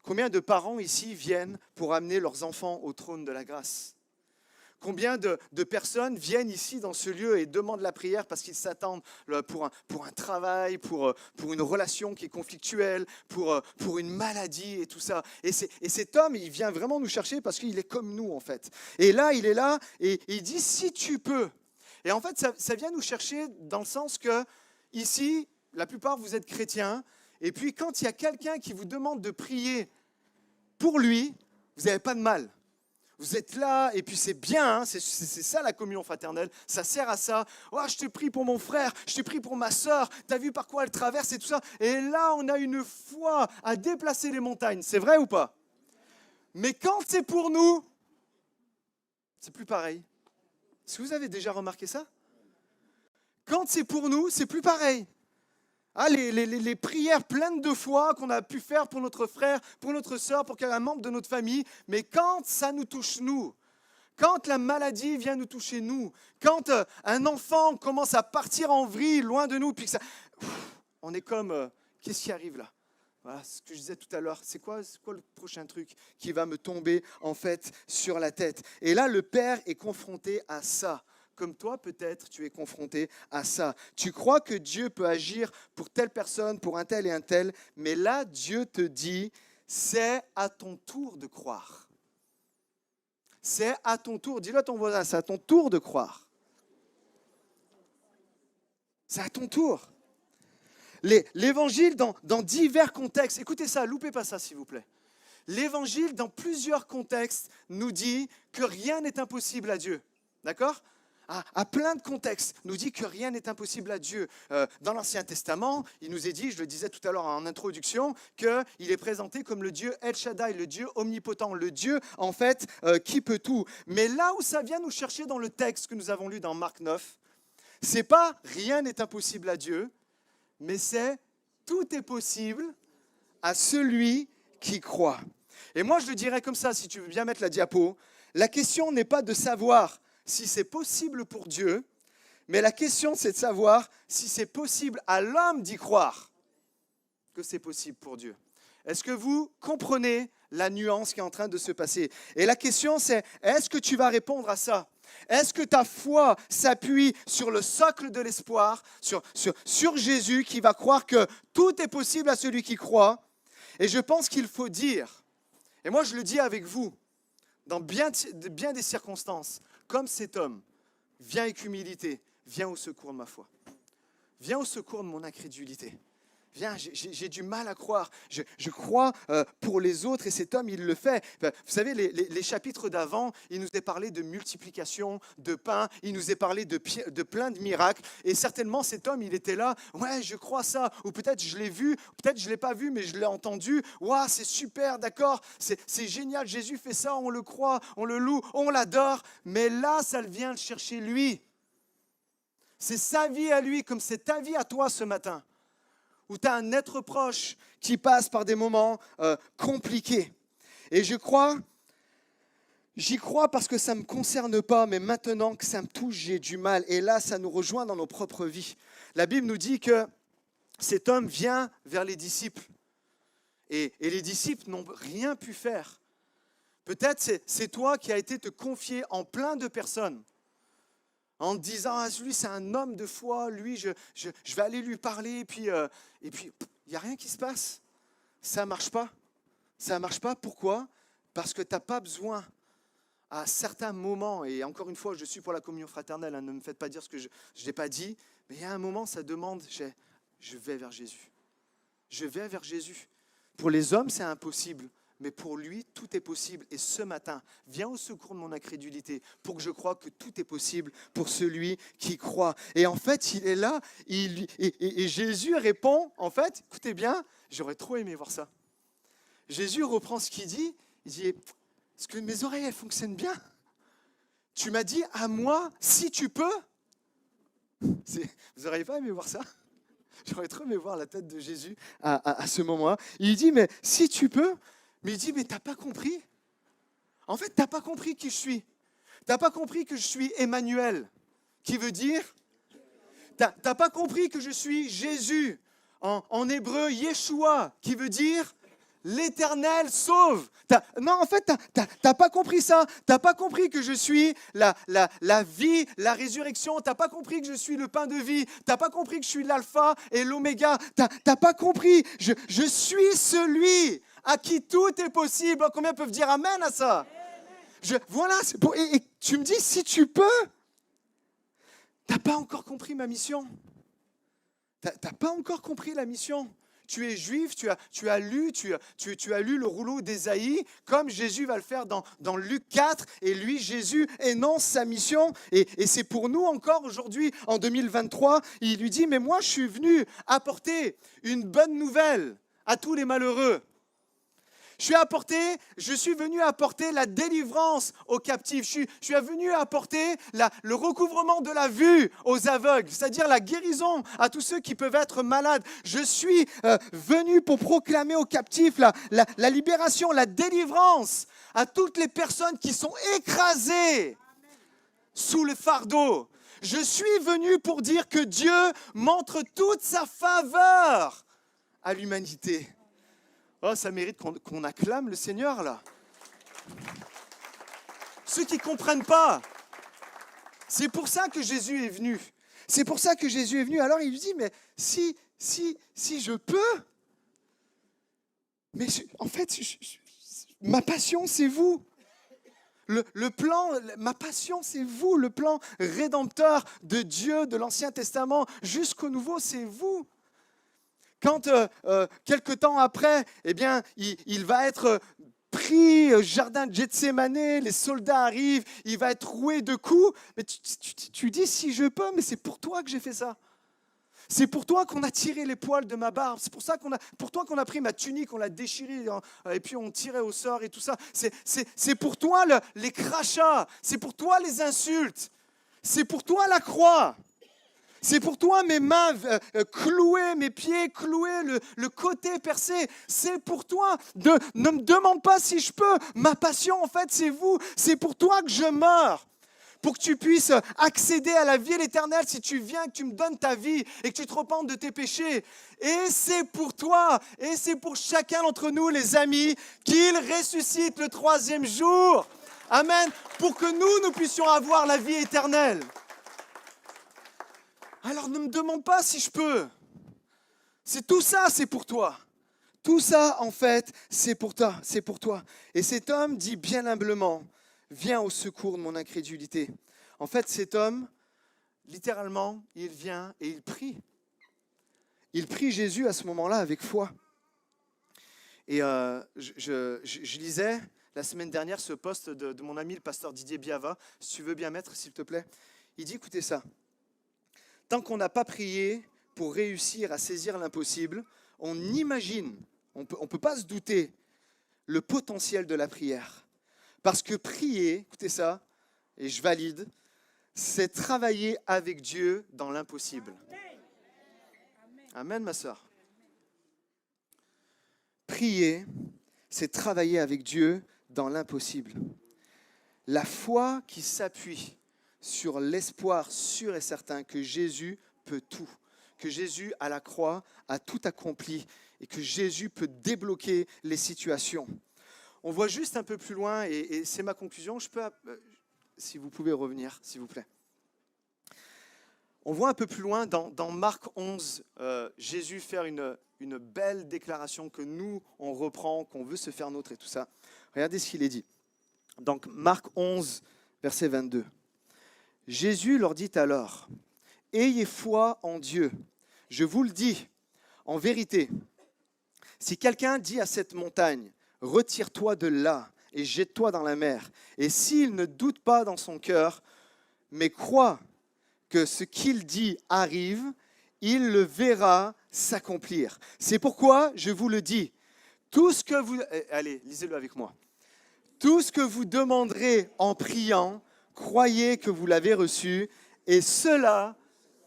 Combien de parents ici viennent pour amener leurs enfants au trône de la grâce? Combien de personnes viennent ici dans ce lieu et demandent la prière parce qu'ils s'attendent pour un travail, pour une relation qui est conflictuelle, pour une maladie et tout ça. Et cet homme, il vient vraiment nous chercher parce qu'il est comme nous en fait. Et là, il est là et il dit si tu peux. Et en fait, ça vient nous chercher dans le sens que ici, la plupart vous êtes chrétiens. Et puis quand il y a quelqu'un qui vous demande de prier pour lui, vous n'avez pas de mal. Vous êtes là, et puis c'est bien, hein, c'est ça la communion fraternelle, ça sert à ça. Oh, je te prie pour mon frère, je te prie pour ma sœur, tu as vu par quoi elle traverse et tout ça. Et là, on a une foi à déplacer les montagnes, c'est vrai ou pas? Mais quand c'est pour nous, c'est plus pareil. Est-ce que vous avez déjà remarqué ça? Quand c'est pour nous, c'est plus pareil. Ah, les prières pleines de foi qu'on a pu faire pour notre frère, pour notre sœur, pour un membre de notre famille, mais quand ça nous touche nous, quand la maladie vient nous toucher nous, quand un enfant commence à partir en vrille loin de nous, puis que ça, on est comme, qu'est-ce qui arrive là? Voilà ce que je disais tout à l'heure, c'est quoi le prochain truc qui va me tomber en fait sur la tête? Et là, le Père est confronté à ça. comme toi peut-être tu es confronté à ça. Tu crois que Dieu peut agir pour telle personne, pour un tel et un tel, mais là Dieu te dit, c'est à ton tour de croire. C'est à ton tour, dis-le à ton voisin, c'est à ton tour de croire. C'est à ton tour. L'évangile dans divers contextes, écoutez ça, loupez pas ça s'il vous plaît. L'évangile dans plusieurs contextes nous dit que rien n'est impossible à Dieu. D'accord ? À plein de contextes, nous dit que rien n'est impossible à Dieu. Dans l'Ancien Testament, il nous est dit, je le disais tout à l'heure en introduction, qu'il est présenté comme le Dieu El Shaddai, le Dieu omnipotent, le Dieu en fait qui peut tout. Mais là où ça vient nous chercher dans le texte que nous avons lu dans Marc 9, c'est pas rien n'est impossible à Dieu, mais c'est tout est possible à celui qui croit. Et moi je le dirais comme ça, si tu veux bien mettre la diapo, la question n'est pas de savoir si c'est possible pour Dieu, mais la question c'est de savoir si c'est possible à l'homme d'y croire que c'est possible pour Dieu. Est-ce que vous comprenez la nuance qui est en train de se passer ? Et la question c'est, est-ce que tu vas répondre à ça ? Est-ce que ta foi s'appuie sur le socle de l'espoir, sur Jésus qui va croire que tout est possible à celui qui croit ? Et je pense qu'il faut dire, et moi je le dis avec vous, dans bien des circonstances, comme cet homme, viens avec humilité, viens au secours de ma foi. Viens au secours de mon incrédulité. Viens, j'ai du mal à croire. Je crois pour les autres et cet homme, il le fait. Vous savez, les chapitres d'avant, il nous est parlé de multiplication, de pain, il nous est parlé de plein de miracles. Et certainement, cet homme, il était là, ouais, je crois ça. Ou peut-être je l'ai vu, peut-être je ne l'ai pas vu, mais je l'ai entendu. Waouh, c'est super, d'accord, c'est génial, Jésus fait ça, on le croit, on le loue, on l'adore. Mais là, ça vient le chercher lui. C'est sa vie à lui, comme c'est ta vie à toi ce matin, où tu as un être proche qui passe par des moments compliqués. Et j'y crois parce que ça ne me concerne pas, mais maintenant que ça me touche, j'ai du mal. Et là, ça nous rejoint dans nos propres vies. La Bible nous dit que cet homme vient vers les disciples. Et les disciples n'ont rien pu faire. Peut-être c'est toi qui as été te confier en plein de personnes, en te disant, ah, lui c'est un homme de foi, lui je vais aller lui parler, et puis il n'y a rien qui se passe. Ça ne marche pas. Ça ne marche pas, pourquoi ? Parce que tu n'as pas besoin, à certains moments, et encore une fois, je suis pour la communion fraternelle, hein, ne me faites pas dire ce que je n'ai pas dit, mais il y a un moment, ça demande, je vais vers Jésus. Je vais vers Jésus. Pour les hommes, c'est impossible. Mais pour lui, tout est possible. Et ce matin, viens au secours de mon incrédulité pour que je croie que tout est possible pour celui qui croit. Et en fait, il est là et Jésus répond, en fait, écoutez bien, j'aurais trop aimé voir ça. Jésus reprend ce qu'il dit, il dit, est-ce que mes oreilles, elles fonctionnent bien ? Tu m'as dit à moi, si tu peux. Vous n'auriez pas aimé voir ça ? J'aurais trop aimé voir la tête de Jésus à ce moment-là. Il dit, mais si tu peux. Mais il dit, mais t'as pas compris ? En fait, t'as pas compris qui je suis. T'as pas compris que je suis Emmanuel, qui veut dire, t'as pas compris que je suis Jésus, en hébreu, Yeshua, qui veut dire l'Éternel sauve. Non, en fait, t'as pas compris ça. T'as pas compris que je suis la vie, la résurrection. T'as pas compris que je suis le pain de vie. T'as pas compris que je suis l'alpha et l'oméga. T'as pas compris. Je suis celui à qui tout est possible. Combien peuvent dire amen à ça ? Voilà, et tu me dis, si tu peux, t'as pas encore compris ma mission. T'as pas encore compris la mission. Tu es juif, tu as lu le rouleau d'Ésaïe, comme Jésus va le faire dans Luc 4, et lui, Jésus, énonce sa mission, et c'est pour nous encore aujourd'hui, en 2023, il lui dit, mais moi, je suis venu apporter une bonne nouvelle à tous les malheureux. Je suis venu apporter la délivrance aux captifs. Je suis venu apporter le recouvrement de la vue aux aveugles, c'est-à-dire la guérison à tous ceux qui peuvent être malades. Je suis venu pour proclamer aux captifs la libération, la délivrance à toutes les personnes qui sont écrasées sous le fardeau. Je suis venu pour dire que Dieu montre toute sa faveur à l'humanité. Oh, ça mérite qu'on acclame le Seigneur, là. Ceux qui ne comprennent pas, C'est pour ça que Jésus est venu. C'est pour ça que Jésus est venu. Alors il lui dit, mais si je peux, mais en fait, ma passion, c'est vous. Le plan, ma passion, c'est vous. Le plan rédempteur de Dieu, de l'Ancien Testament jusqu'au Nouveau, c'est vous. Quand, quelque temps après, eh bien, il va être pris au jardin de Gethsémanée, les soldats arrivent, il va être roué de coups. Mais tu dis, si je peux, mais c'est pour toi que j'ai fait ça. C'est pour toi qu'on a tiré les poils de ma barbe. C'est pour toi qu'on a pris ma tunique, on l'a déchirée et puis on tirait au sort et tout ça. C'est pour toi les crachats. C'est pour toi les insultes. C'est pour toi la croix. C'est pour toi mes mains clouées, mes pieds cloués, le côté percé. C'est pour toi. Ne me demande pas si je peux. Ma passion, en fait, c'est vous. C'est pour toi que je meurs. Pour que tu puisses accéder à la vie éternelle si tu viens, que tu me donnes ta vie et que tu te repentes de tes péchés. Et c'est pour toi, et c'est pour chacun d'entre nous, les amis, qu'il ressuscite le 3e jour. Amen. Pour que nous puissions avoir la vie éternelle. Alors ne me demande pas si je peux. C'est tout ça, c'est pour toi. Tout ça, en fait, c'est pour toi. C'est pour toi. Et cet homme dit bien humblement, viens au secours de mon incrédulité. En fait, cet homme, littéralement, il vient et il prie. Il prie Jésus à ce moment-là avec foi. Et je lisais la semaine dernière ce post de mon ami le pasteur Didier Biava. Si tu veux bien mettre, s'il te plaît. Il dit, écoutez ça. Tant qu'on n'a pas prié pour réussir à saisir l'impossible, on imagine, on ne peut pas se douter le potentiel de la prière. Parce que prier, écoutez ça, et je valide, c'est travailler avec Dieu dans l'impossible. Amen, ma sœur. Prier, c'est travailler avec Dieu dans l'impossible. La foi qui s'appuie sur l'espoir sûr et certain que Jésus peut tout, que Jésus à la croix a tout accompli et que Jésus peut débloquer les situations. On voit juste un peu plus loin, et c'est ma conclusion, si vous pouvez revenir, s'il vous plaît. On voit un peu plus loin dans Marc 11, Jésus faire une belle déclaration que nous, on reprend, qu'on veut se faire nôtre et tout ça. Regardez ce qu'il est dit. Donc Marc 11, verset 22. Jésus leur dit alors, « Ayez foi en Dieu. Je vous le dis, en vérité, si quelqu'un dit à cette montagne, « Retire-toi de là et jette-toi dans la mer. » Et s'il ne doute pas dans son cœur, mais croit que ce qu'il dit arrive, il le verra s'accomplir. C'est pourquoi je vous le dis, tout ce que vous... Allez, lisez-le avec moi. Tout ce que vous demanderez en priant, croyez que vous l'avez reçu, et cela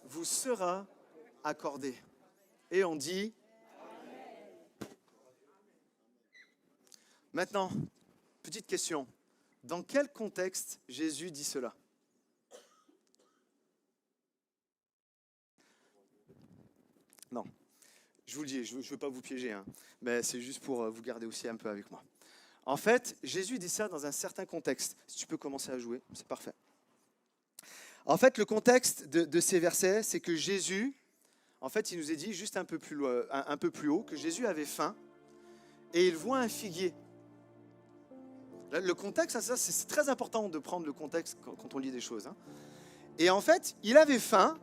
vous sera accordé. Et on dit... Maintenant, petite question. Dans quel contexte Jésus dit cela ? Non, je vous le dis, je ne veux pas vous piéger, hein, mais c'est juste pour vous garder aussi un peu avec moi. En fait, Jésus dit ça dans un certain contexte. Si tu peux commencer à jouer, c'est parfait. En fait, le contexte de ces versets, c'est que Jésus, en fait, il nous est dit juste un peu plus haut, que Jésus avait faim et il voit un figuier. Le contexte, ça, c'est très important de prendre le contexte quand on lit des choses. Hein. Et en fait, il avait faim,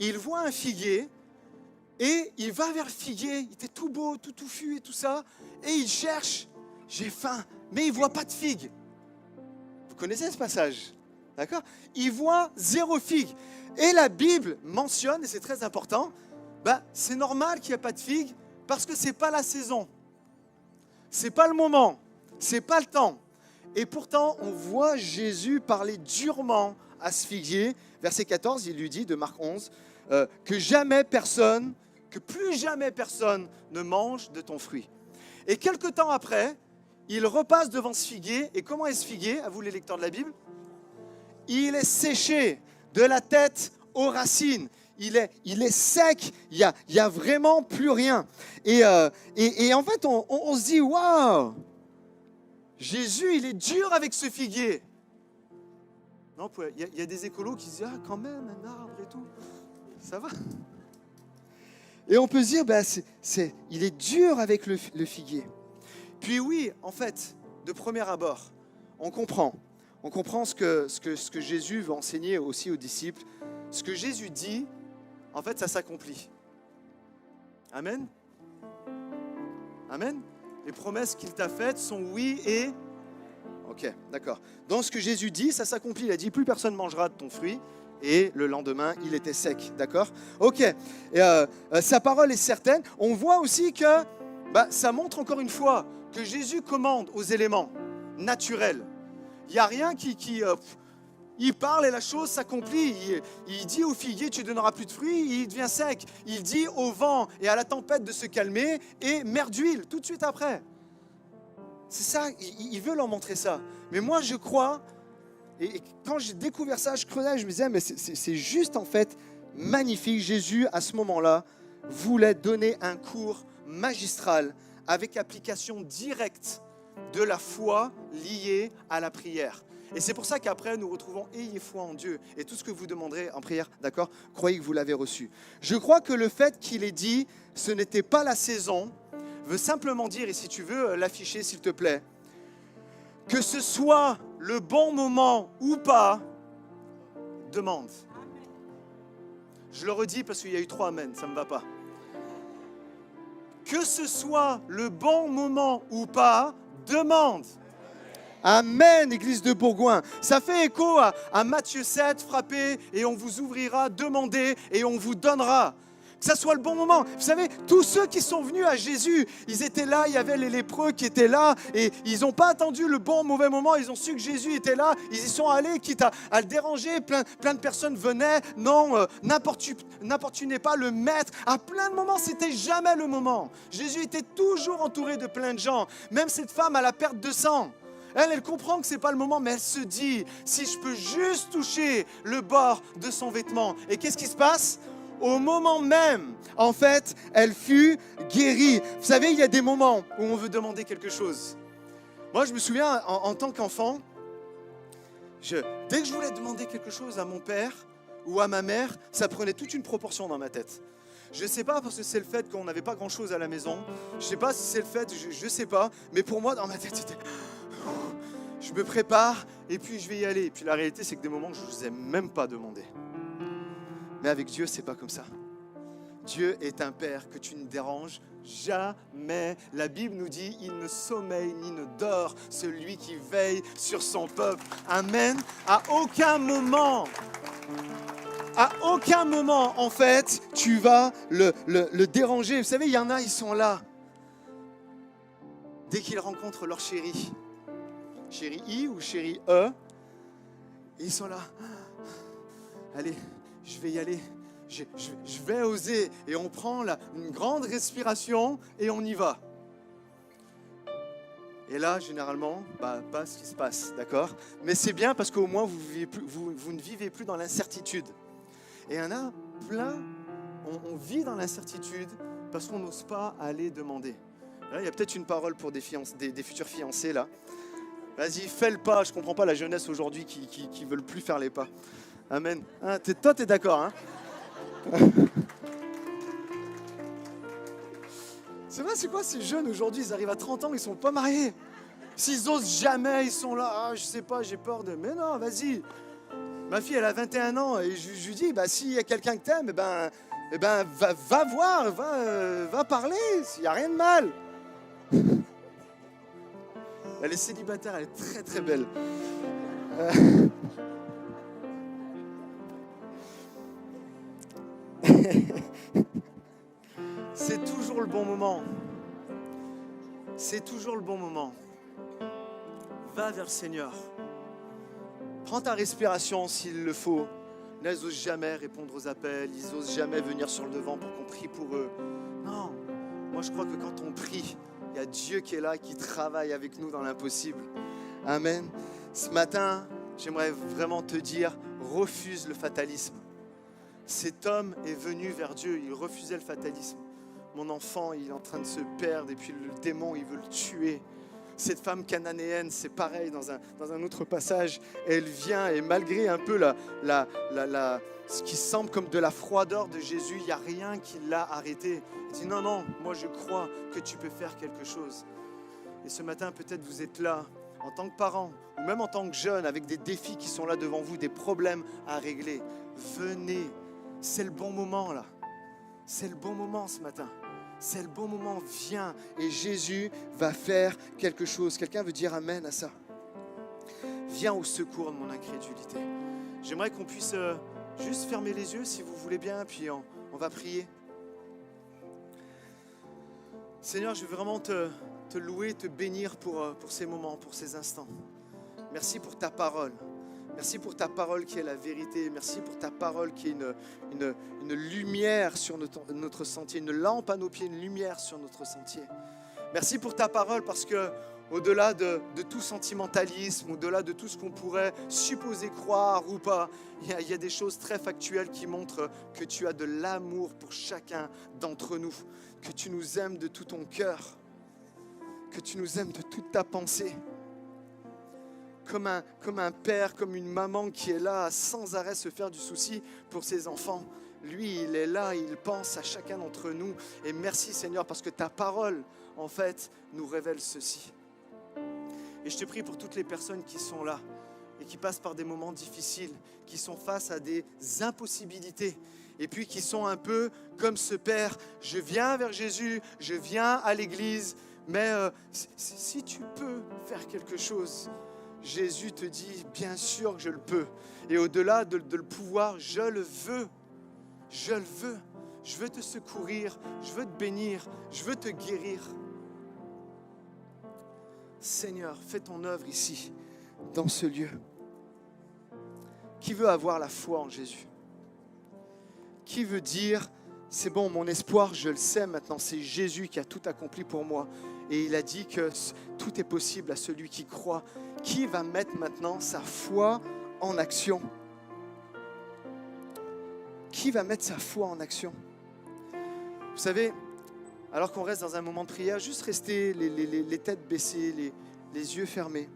il voit un figuier, et il va vers le figuier, il était tout beau, tout touffu et tout ça, et il cherche, j'ai faim, mais il ne voit pas de figue. Vous connaissez ce passage, d'accord ? Il voit 0 figue. Et la Bible mentionne, et c'est très important, c'est normal qu'il n'y ait pas de figue, parce que ce n'est pas la saison. Ce n'est pas le moment, ce n'est pas le temps. Et pourtant, on voit Jésus parler durement à ce figuier. Verset 14, il lui dit, de Marc 11, que plus jamais personne ne mange de ton fruit. Et quelque temps après, il repasse devant ce figuier. Et comment est ce figuier, à vous les lecteurs de la Bible ? Il est séché de la tête aux racines. Il est sec, il y a vraiment plus rien. Et en fait, on se dit, waouh, Jésus, il est dur avec ce figuier. Non, il y a des écolos qui se disent, ah, quand même, un arbre et tout. Ça va. Et on peut se dire, il est dur avec le figuier. Puis oui, en fait, de premier abord, on comprend. On comprend ce que Jésus veut enseigner aussi aux disciples. Ce que Jésus dit, en fait, ça s'accomplit. Amen. Amen. Les promesses qu'il t'a faites sont oui et... Ok, d'accord. Dans ce que Jésus dit, ça s'accomplit. Il a dit, plus personne ne mangera de ton fruit. Et le lendemain, il était sec. D'accord? Ok. Et, sa parole est certaine. On voit aussi que ça montre encore une fois que Jésus commande aux éléments naturels. Il n'y a rien il parle et la chose s'accomplit. Il dit au figuier, tu donneras plus de fruits, il devient sec. Il dit au vent et à la tempête de se calmer et mer d'huile, tout de suite après. C'est ça, il veut leur montrer ça. Mais moi, je crois, et quand j'ai découvert ça, je creusais, je me disais, mais c'est juste en fait magnifique. Jésus, à ce moment-là, voulait donner un cours magistral avec application directe de la foi liée à la prière. Et c'est pour ça qu'après, nous retrouvons « Ayez foi en Dieu » et tout ce que vous demanderez en prière, d'accord ? Croyez que vous l'avez reçu. Je crois que le fait qu'il ait dit « Ce n'était pas la saison » veut simplement dire, et si tu veux l'afficher s'il te plaît, que ce soit le bon moment ou pas, demande. Je le redis parce qu'il y a eu 3 amens, ça ne me va pas. Que ce soit le bon moment ou pas, demande. Amen, Église de Bourgoin. Ça fait écho à Matthieu 7, frappez et on vous ouvrira, demandez et on vous donnera. Que ça soit le bon moment. Vous savez, tous ceux qui sont venus à Jésus, ils étaient là, il y avait les lépreux qui étaient là et ils n'ont pas attendu le bon, mauvais moment, ils ont su que Jésus était là, ils y sont allés, quitte à le déranger, plein de personnes venaient, non, n'importunez pas le maître. À plein de moments, c'était jamais le moment. Jésus était toujours entouré de plein de gens, même cette femme à la perte de sang. Elle comprend que ce n'est pas le moment, mais elle se dit, si je peux juste toucher le bord de son vêtement. Et qu'est-ce qui se passe ? Au moment même, en fait, elle fut guérie. Vous savez, il y a des moments où on veut demander quelque chose. Moi, je me souviens, en tant qu'enfant, dès que je voulais demander quelque chose à mon père ou à ma mère, ça prenait toute une proportion dans ma tête. Je ne sais pas parce que c'est le fait qu'on n'avait pas grand-chose à la maison. Je ne sais pas si c'est le fait, je ne sais pas. Mais pour moi, dans ma tête, c'était... Je me prépare et puis je vais y aller. Et puis la réalité, c'est que des moments, je n'osais même pas demander. Mais avec Dieu, c'est pas comme ça. Dieu est un Père que tu ne déranges jamais. La Bible nous dit, il ne sommeille ni ne dort, celui qui veille sur son peuple. Amen. À aucun moment, en fait, tu vas le déranger. Vous savez, il y en a, ils sont là. Dès qu'ils rencontrent leur chéri I ou chéri E, ils sont là. Allez, je vais y aller, je vais oser. Et on prend une grande respiration et on y va. Et là, généralement, pas ce qui se passe, d'accord ? Mais c'est bien parce qu'au moins, vous ne vivez plus dans l'incertitude. Et il y en a plein, on vit dans l'incertitude parce qu'on n'ose pas aller demander. Là, il y a peut-être une parole pour des futurs fiancés, là. Vas-y, fais le pas. Je ne comprends pas la jeunesse aujourd'hui qui ne veulent plus faire les pas. Amen. Hein, toi, tu es d'accord, hein? C'est vrai, c'est quoi ces jeunes aujourd'hui? Ils arrivent à 30 ans, ils ne sont pas mariés. S'ils osent jamais, ils sont là. Ah, je sais pas, j'ai peur de... Mais non, vas-y. Ma fille, elle a 21 ans et je lui dis, s'il y a quelqu'un que t'aimes, va voir, va parler. Il n'y a rien de mal. Elle est célibataire, elle est très très belle. C'est toujours le bon moment. C'est toujours le bon moment. Va vers le Seigneur. Prends ta respiration s'il le faut. Ils n'osent jamais répondre aux appels. Ils n'osent jamais venir sur le devant pour qu'on prie pour eux. Non, moi je crois que quand on prie, il y a Dieu qui est là, qui travaille avec nous dans l'impossible. Amen. Ce matin, j'aimerais vraiment te dire, refuse le fatalisme. Cet homme est venu vers Dieu, il refusait le fatalisme. Mon enfant, il est en train de se perdre et puis le démon, il veut le tuer. cette femme cananéenne, c'est pareil dans un autre passage. Elle vient et malgré un peu ce qui semble comme de la froideur de Jésus, il n'y a rien qui l'a arrêté. Il dit non, moi je crois que tu peux faire quelque chose. Et ce matin, peut-être vous êtes là en tant que parent ou même en tant que jeune avec des défis qui sont là devant vous, des problèmes à régler. Venez, c'est le bon moment là. C'est le bon moment ce matin. C'est le bon moment, viens et Jésus va faire quelque chose. Quelqu'un veut dire amen à ça? Viens au secours de mon incrédulité. J'aimerais qu'on puisse juste fermer les yeux si vous voulez bien, puis on va prier. Seigneur, je veux vraiment te louer, te bénir pour ces moments, pour ces instants. Merci pour ta parole. Merci pour ta parole qui est la vérité. Merci pour ta parole qui est une lumière sur notre sentier, une lampe à nos pieds, une lumière sur notre sentier. Merci pour ta parole parce que au-delà de tout sentimentalisme, au-delà de tout ce qu'on pourrait supposer croire ou pas, il y a des choses très factuelles qui montrent que tu as de l'amour pour chacun d'entre nous, que tu nous aimes de tout ton cœur, que tu nous aimes de toute ta pensée. Comme un père, comme une maman qui est là à sans arrêt se faire du souci pour ses enfants. Lui, il est là, il pense à chacun d'entre nous. Et merci Seigneur parce que ta parole, en fait, nous révèle ceci. Et je te prie pour toutes les personnes qui sont là et qui passent par des moments difficiles, qui sont face à des impossibilités et puis qui sont un peu comme ce père. Je viens vers Jésus, je viens à l'église, mais si tu peux faire quelque chose, Jésus te dit, bien sûr que je le peux. Et au-delà de le pouvoir, je le veux. Je le veux. Je veux te secourir. Je veux te bénir. Je veux te guérir. Seigneur, fais ton œuvre ici, dans ce lieu. Qui veut avoir la foi en Jésus? Qui veut dire, c'est bon, mon espoir, je le sais maintenant, c'est Jésus qui a tout accompli pour moi. Et il a dit que tout est possible à celui qui croit. Qui va mettre maintenant sa foi en action? Qui va mettre sa foi en action? Vous savez, alors qu'on reste dans un moment de prière, juste rester les têtes baissées, les yeux fermés.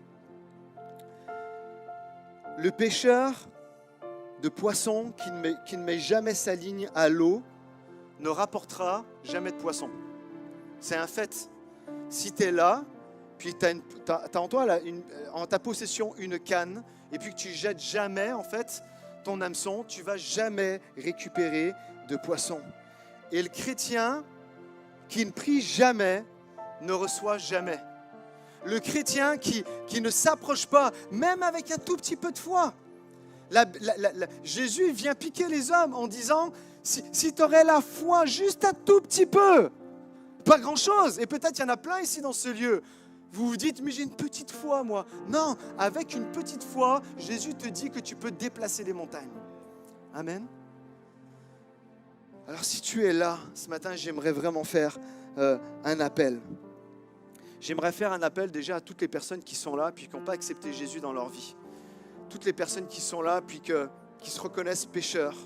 Le pêcheur de poissons qui ne met jamais sa ligne à l'eau ne rapportera jamais de poisson. C'est un fait. Si tu es là, puis tu as en toi en ta possession une canne, et puis que tu jettes jamais en fait ton hameçon, tu vas jamais récupérer de poisson. Et le chrétien qui ne prie jamais ne reçoit jamais. Le chrétien qui ne s'approche pas, même avec un tout petit peu de foi. Jésus vient piquer les hommes en disant, si tu aurais la foi juste un tout petit peu, pas grand-chose, et peut-être il y en a plein ici dans ce lieu. Vous vous dites, mais j'ai une petite foi, moi. Non, avec une petite foi, Jésus te dit que tu peux déplacer les montagnes. Amen. Alors si tu es là, ce matin, j'aimerais vraiment faire un appel. J'aimerais faire un appel déjà à toutes les personnes qui sont là, puis qui n'ont pas accepté Jésus dans leur vie. Toutes les personnes qui sont là, puis qui se reconnaissent pécheurs.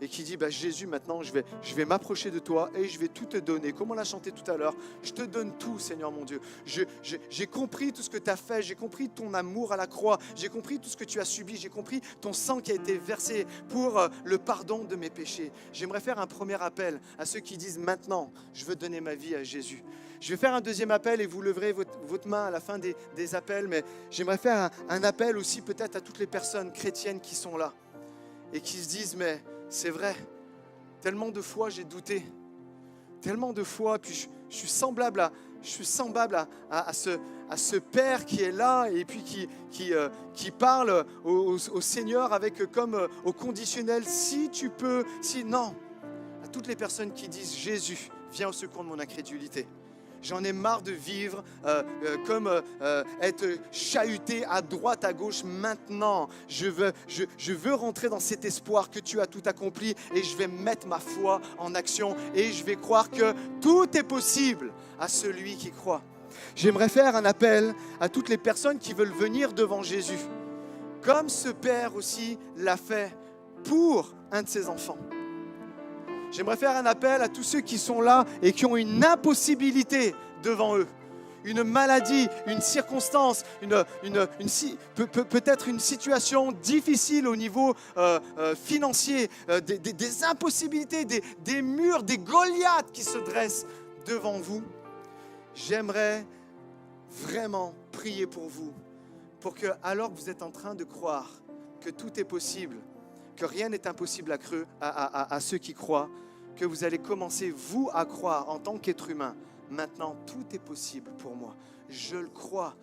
Et qui dit, Jésus, maintenant, je vais m'approcher de toi et je vais tout te donner. Comme on l'a chanté tout à l'heure, je te donne tout, Seigneur mon Dieu. J'ai compris tout ce que tu as fait, j'ai compris ton amour à la croix, j'ai compris tout ce que tu as subi, j'ai compris ton sang qui a été versé pour le pardon de mes péchés. J'aimerais faire un premier appel à ceux qui disent, maintenant, je veux donner ma vie à Jésus. Je vais faire un deuxième appel et vous leverez votre main à la fin des appels, mais j'aimerais faire un appel aussi peut-être à toutes les personnes chrétiennes qui sont là et qui se disent, mais c'est vrai, tellement de fois j'ai douté, tellement de fois, puis je suis semblable à ce Père qui est là et puis qui parle au Seigneur avec comme au conditionnel, si tu peux, si non, à toutes les personnes qui disent, Jésus, viens au secours de mon incrédulité. J'en ai marre de vivre comme être chahuté à droite, à gauche. Maintenant, je veux rentrer dans cet espoir que tu as tout accompli et je vais mettre ma foi en action et je vais croire que tout est possible à celui qui croit. J'aimerais faire un appel à toutes les personnes qui veulent venir devant Jésus, comme ce Père aussi l'a fait pour un de ses enfants. J'aimerais faire un appel à tous ceux qui sont là et qui ont une impossibilité devant eux. une maladie, une circonstance, peut-être une situation difficile au niveau financier, des impossibilités, des murs, des Goliaths qui se dressent devant vous, j'aimerais vraiment prier pour vous, pour que, alors que vous êtes en train de croire que tout est possible, que rien n'est impossible à ceux qui croient, que vous allez commencer, vous, à croire en tant qu'être humain. Maintenant, tout est possible pour moi. Je le crois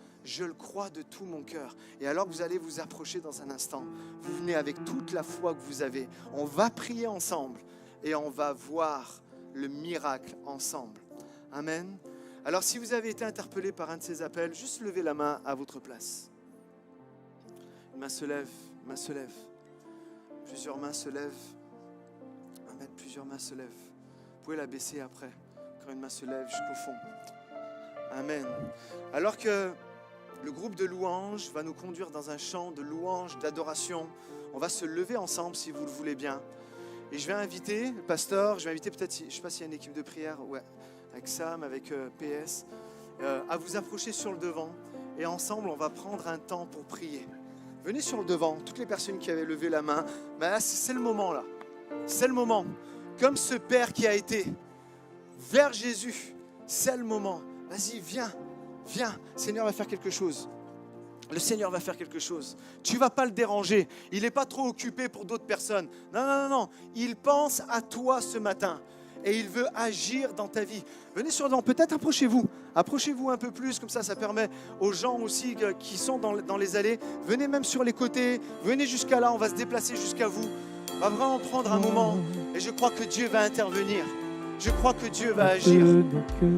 de tout mon cœur. Et alors que vous allez vous approcher dans un instant, vous venez avec toute la foi que vous avez. On va prier ensemble et on va voir le miracle ensemble. Amen. Alors, si vous avez été interpellé par un de ces appels, juste levez la main à votre place. Une main se lève, une main se lève. Plusieurs mains se lèvent. Amen, plusieurs mains se lèvent. Vous pouvez la baisser après, quand une main se lève jusqu'au fond. Amen. Alors que le groupe de louanges va nous conduire dans un chant de louange, d'adoration, on va se lever ensemble si vous le voulez bien. Et je vais inviter le pasteur, je vais inviter peut-être, je ne sais pas s'il y a une équipe de prière, ouais, avec Sam, avec PS, à vous approcher sur le devant. Et ensemble, on va prendre un temps pour prier. Venez sur le devant, toutes les personnes qui avaient levé la main. Ben là, c'est le moment là. C'est le moment. Comme ce Père qui a été vers Jésus, c'est le moment. Vas-y, viens, viens. Le Seigneur va faire quelque chose. Le Seigneur va faire quelque chose. Tu ne vas pas le déranger. Il n'est pas trop occupé pour d'autres personnes. Non, non, non, non. Il pense à toi ce matin. Et il veut agir dans ta vie. Venez sur le devant, peut-être approchez-vous. Approchez-vous un peu plus, comme ça permet aux gens aussi qui sont dans les allées. Venez même sur les côtés, venez jusqu'à là, on va se déplacer jusqu'à vous. On va vraiment prendre un moment et je crois que Dieu va intervenir. Je crois que Dieu va agir. Que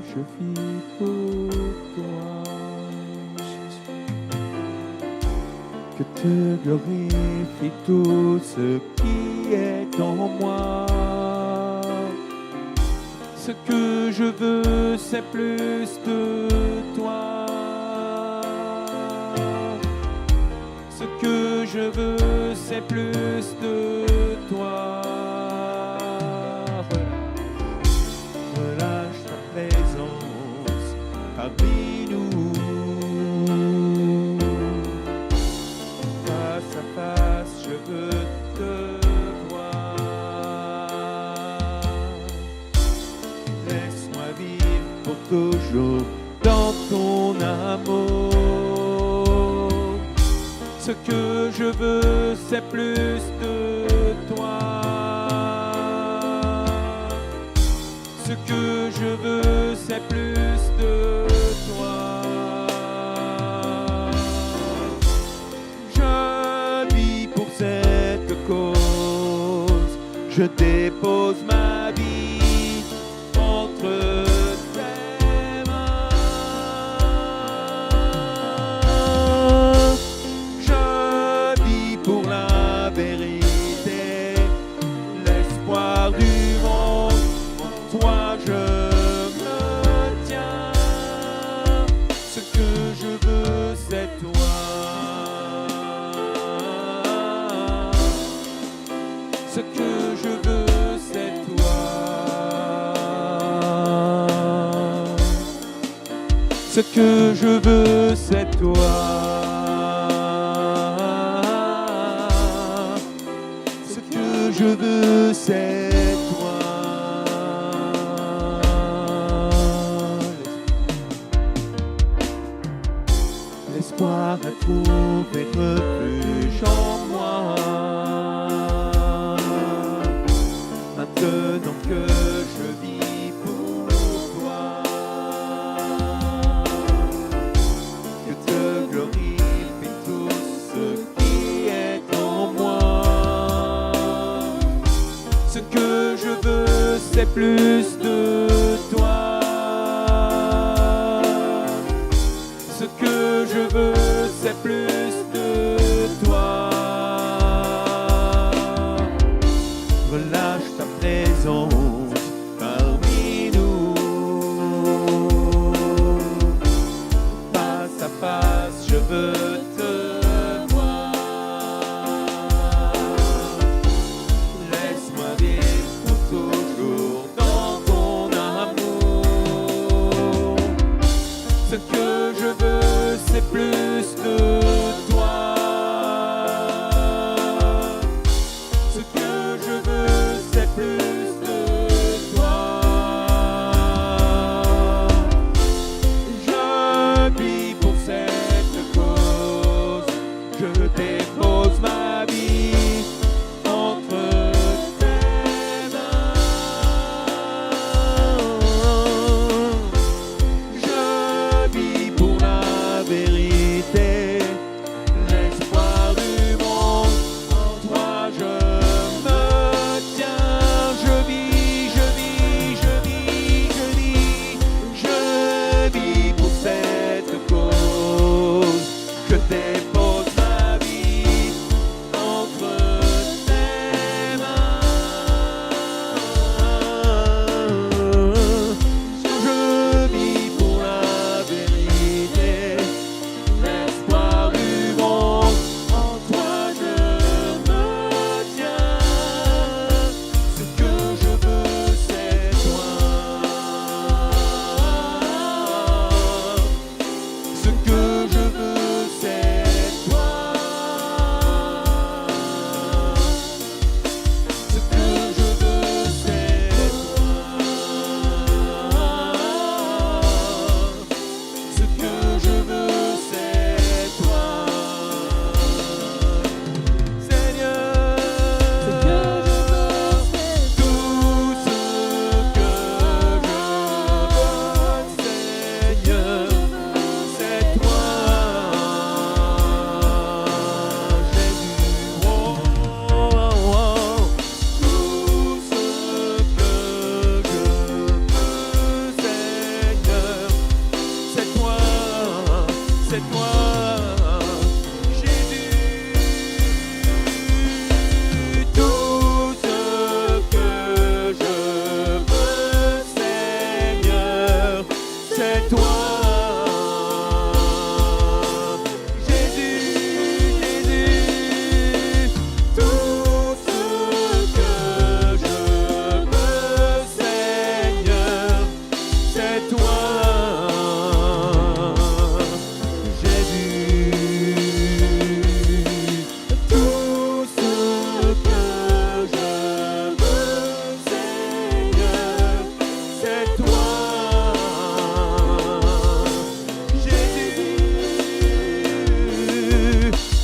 je vis pour toi, que te glorifie tout ce qui est en moi. Ce que je veux, c'est plus de toi. Ce que je veux, c'est plus de toi. Relâche ta présence parmi nous. Face à face, je veux te toujours dans ton amour. Ce que je veux, c'est plus de toi. Ce que je veux, c'est plus de toi. Je vis pour cette cause. Je dépose ma vie entre ce que je veux, c'est toi. Ce que je veux, c'est toi. L'espoir a trouvé refuge en moi. Maintenant que je vis c'est plus de toi. Ce que je veux, c'est plus de toi. Relâche ta présence parmi nous. Face à face, je veux te voir. Laisse-moi vivre pour toujours dans ton je dépose ma vie entre tes mains. Je vis pour la vérité, l'espoir du monde, en toi je me tiens. Je vis, je vis, je vis, je vis, je vis pour cette cause. Je dépose ma vie entre tes mains. Je vis pour la vérité, l'espoir du monde, en toi je me tiens. Ce que je veux c'est toi. Ce que je veux c'est toi. Ce que je veux c'est toi. Ce que je veux c'est toi. Seigneur, tout ce que je veux, Seigneur, c'est toi. Jésus, oh, oh, oh. Tout ce que je veux, Seigneur, c'est toi, c'est toi, Jésus. Tout ce que je veux, Seigneur, c'est toi, Jésus, Jésus. Tout ce que je veux, Seigneur, c'est toi, Jésus. Tout ce que je veux, Seigneur, c'est toi, Jésus.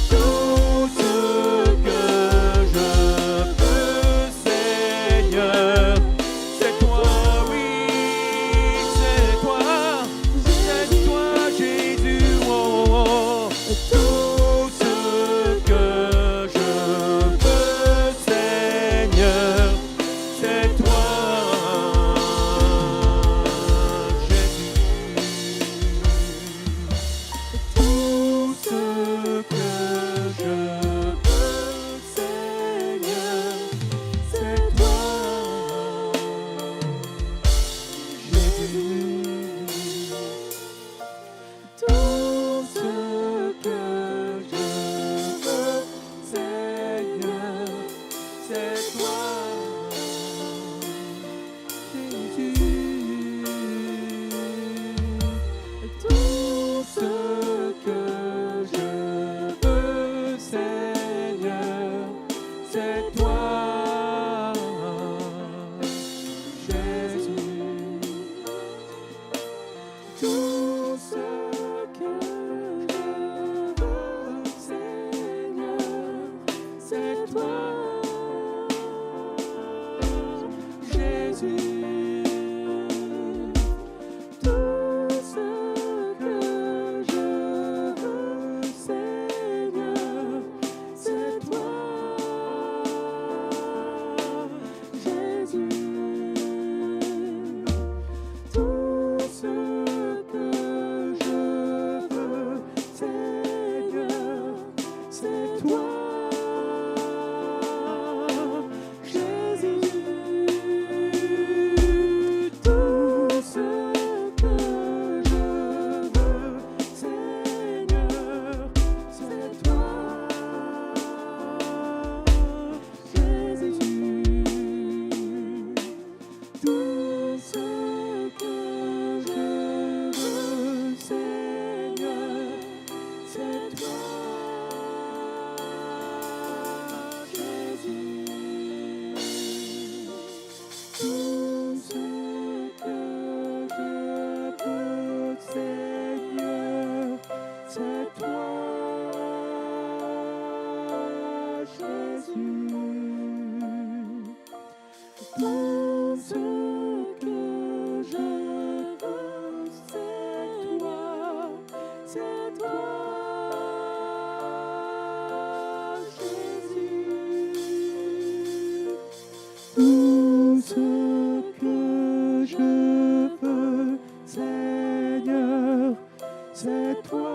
Tout ce que je veux, Seigneur, c'est toi, oui, c'est toi, Jésus. Oh, oh. Tout ce que je veux, Seigneur, c'est toi, Jésus. Tout ce que je veux, Seigneur, c'est toi, Jésus. Tout ce que je veux, Seigneur, c'est toi, Jésus. Tout ce que je veux, Seigneur, c'est toi, Jésus. Tout ce que je veux, Seigneur, c'est toi, Jésus. Tout ce que je veux, Seigneur, c'est toi, Jésus. Tout ce que je veux, Seigneur, c'est toi, Tout ce que je veux, c'est toi, c'est toi, Jésus. Tout ce que je veux, Seigneur, c'est toi,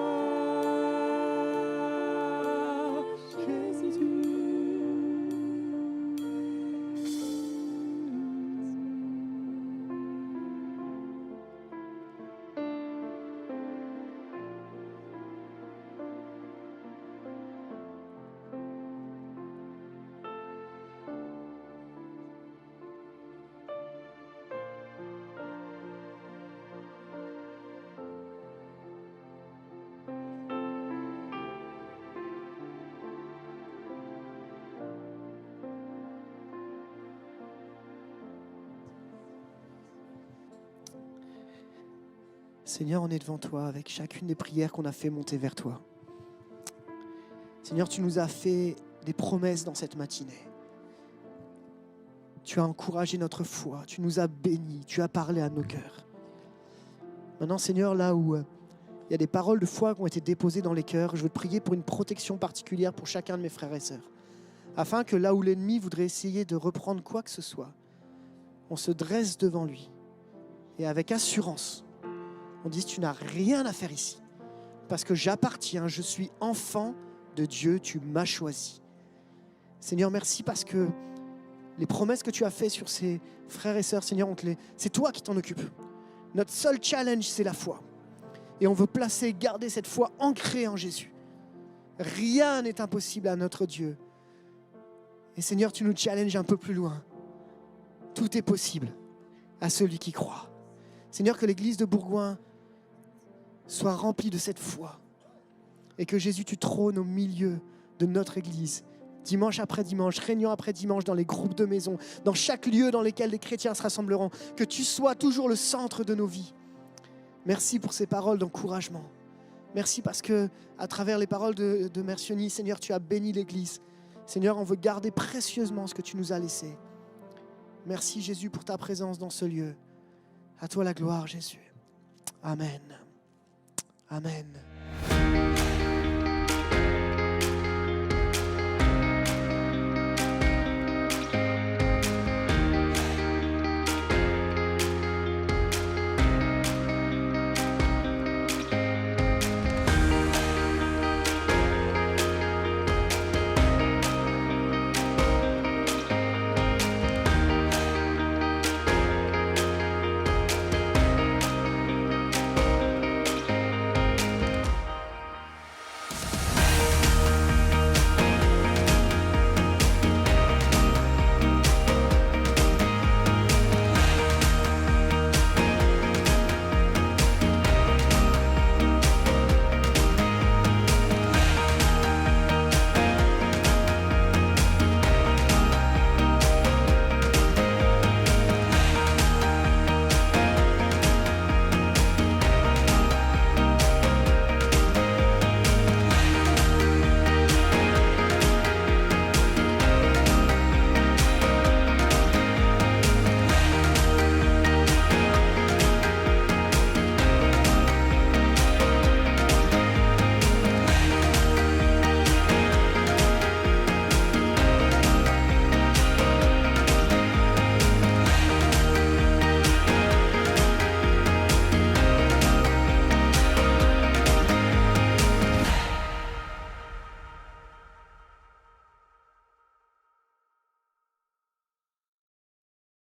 Seigneur, on est devant toi avec chacune des prières qu'on a fait monter vers toi. Seigneur, tu nous as fait des promesses dans cette matinée. Tu as encouragé notre foi, tu nous as bénis, tu as parlé à nos cœurs. Maintenant, Seigneur, là où il y a des paroles de foi qui ont été déposées dans les cœurs, je veux te prier pour une protection particulière pour chacun de mes frères et sœurs. Afin que là où l'ennemi voudrait essayer de reprendre quoi que ce soit, on se dresse devant lui et avec assurance, on dit, tu n'as rien à faire ici. Parce que j'appartiens, je suis enfant de Dieu, tu m'as choisi. Seigneur, merci parce que les promesses que tu as faites sur ces frères et sœurs, Seigneur, c'est toi qui t'en occupes. Notre seul challenge, c'est la foi. Et on veut placer, garder cette foi ancrée en Jésus. Rien n'est impossible à notre Dieu. Et Seigneur, tu nous challenges un peu plus loin. Tout est possible à celui qui croit. Seigneur, que l'église de Bourgoin soit remplie de cette foi et que Jésus, tu trônes au milieu de notre église, dimanche après dimanche, réunion après dimanche, dans les groupes de maison, dans chaque lieu dans lequel les chrétiens se rassembleront, que tu sois toujours le centre de nos vies. Merci pour ces paroles d'encouragement. Merci parce que à travers les paroles de Mercioni, Seigneur, tu as béni l'église. Seigneur, on veut garder précieusement ce que tu nous as laissé. Merci Jésus pour ta présence dans ce lieu. À toi la gloire, Jésus. Amen. Amen.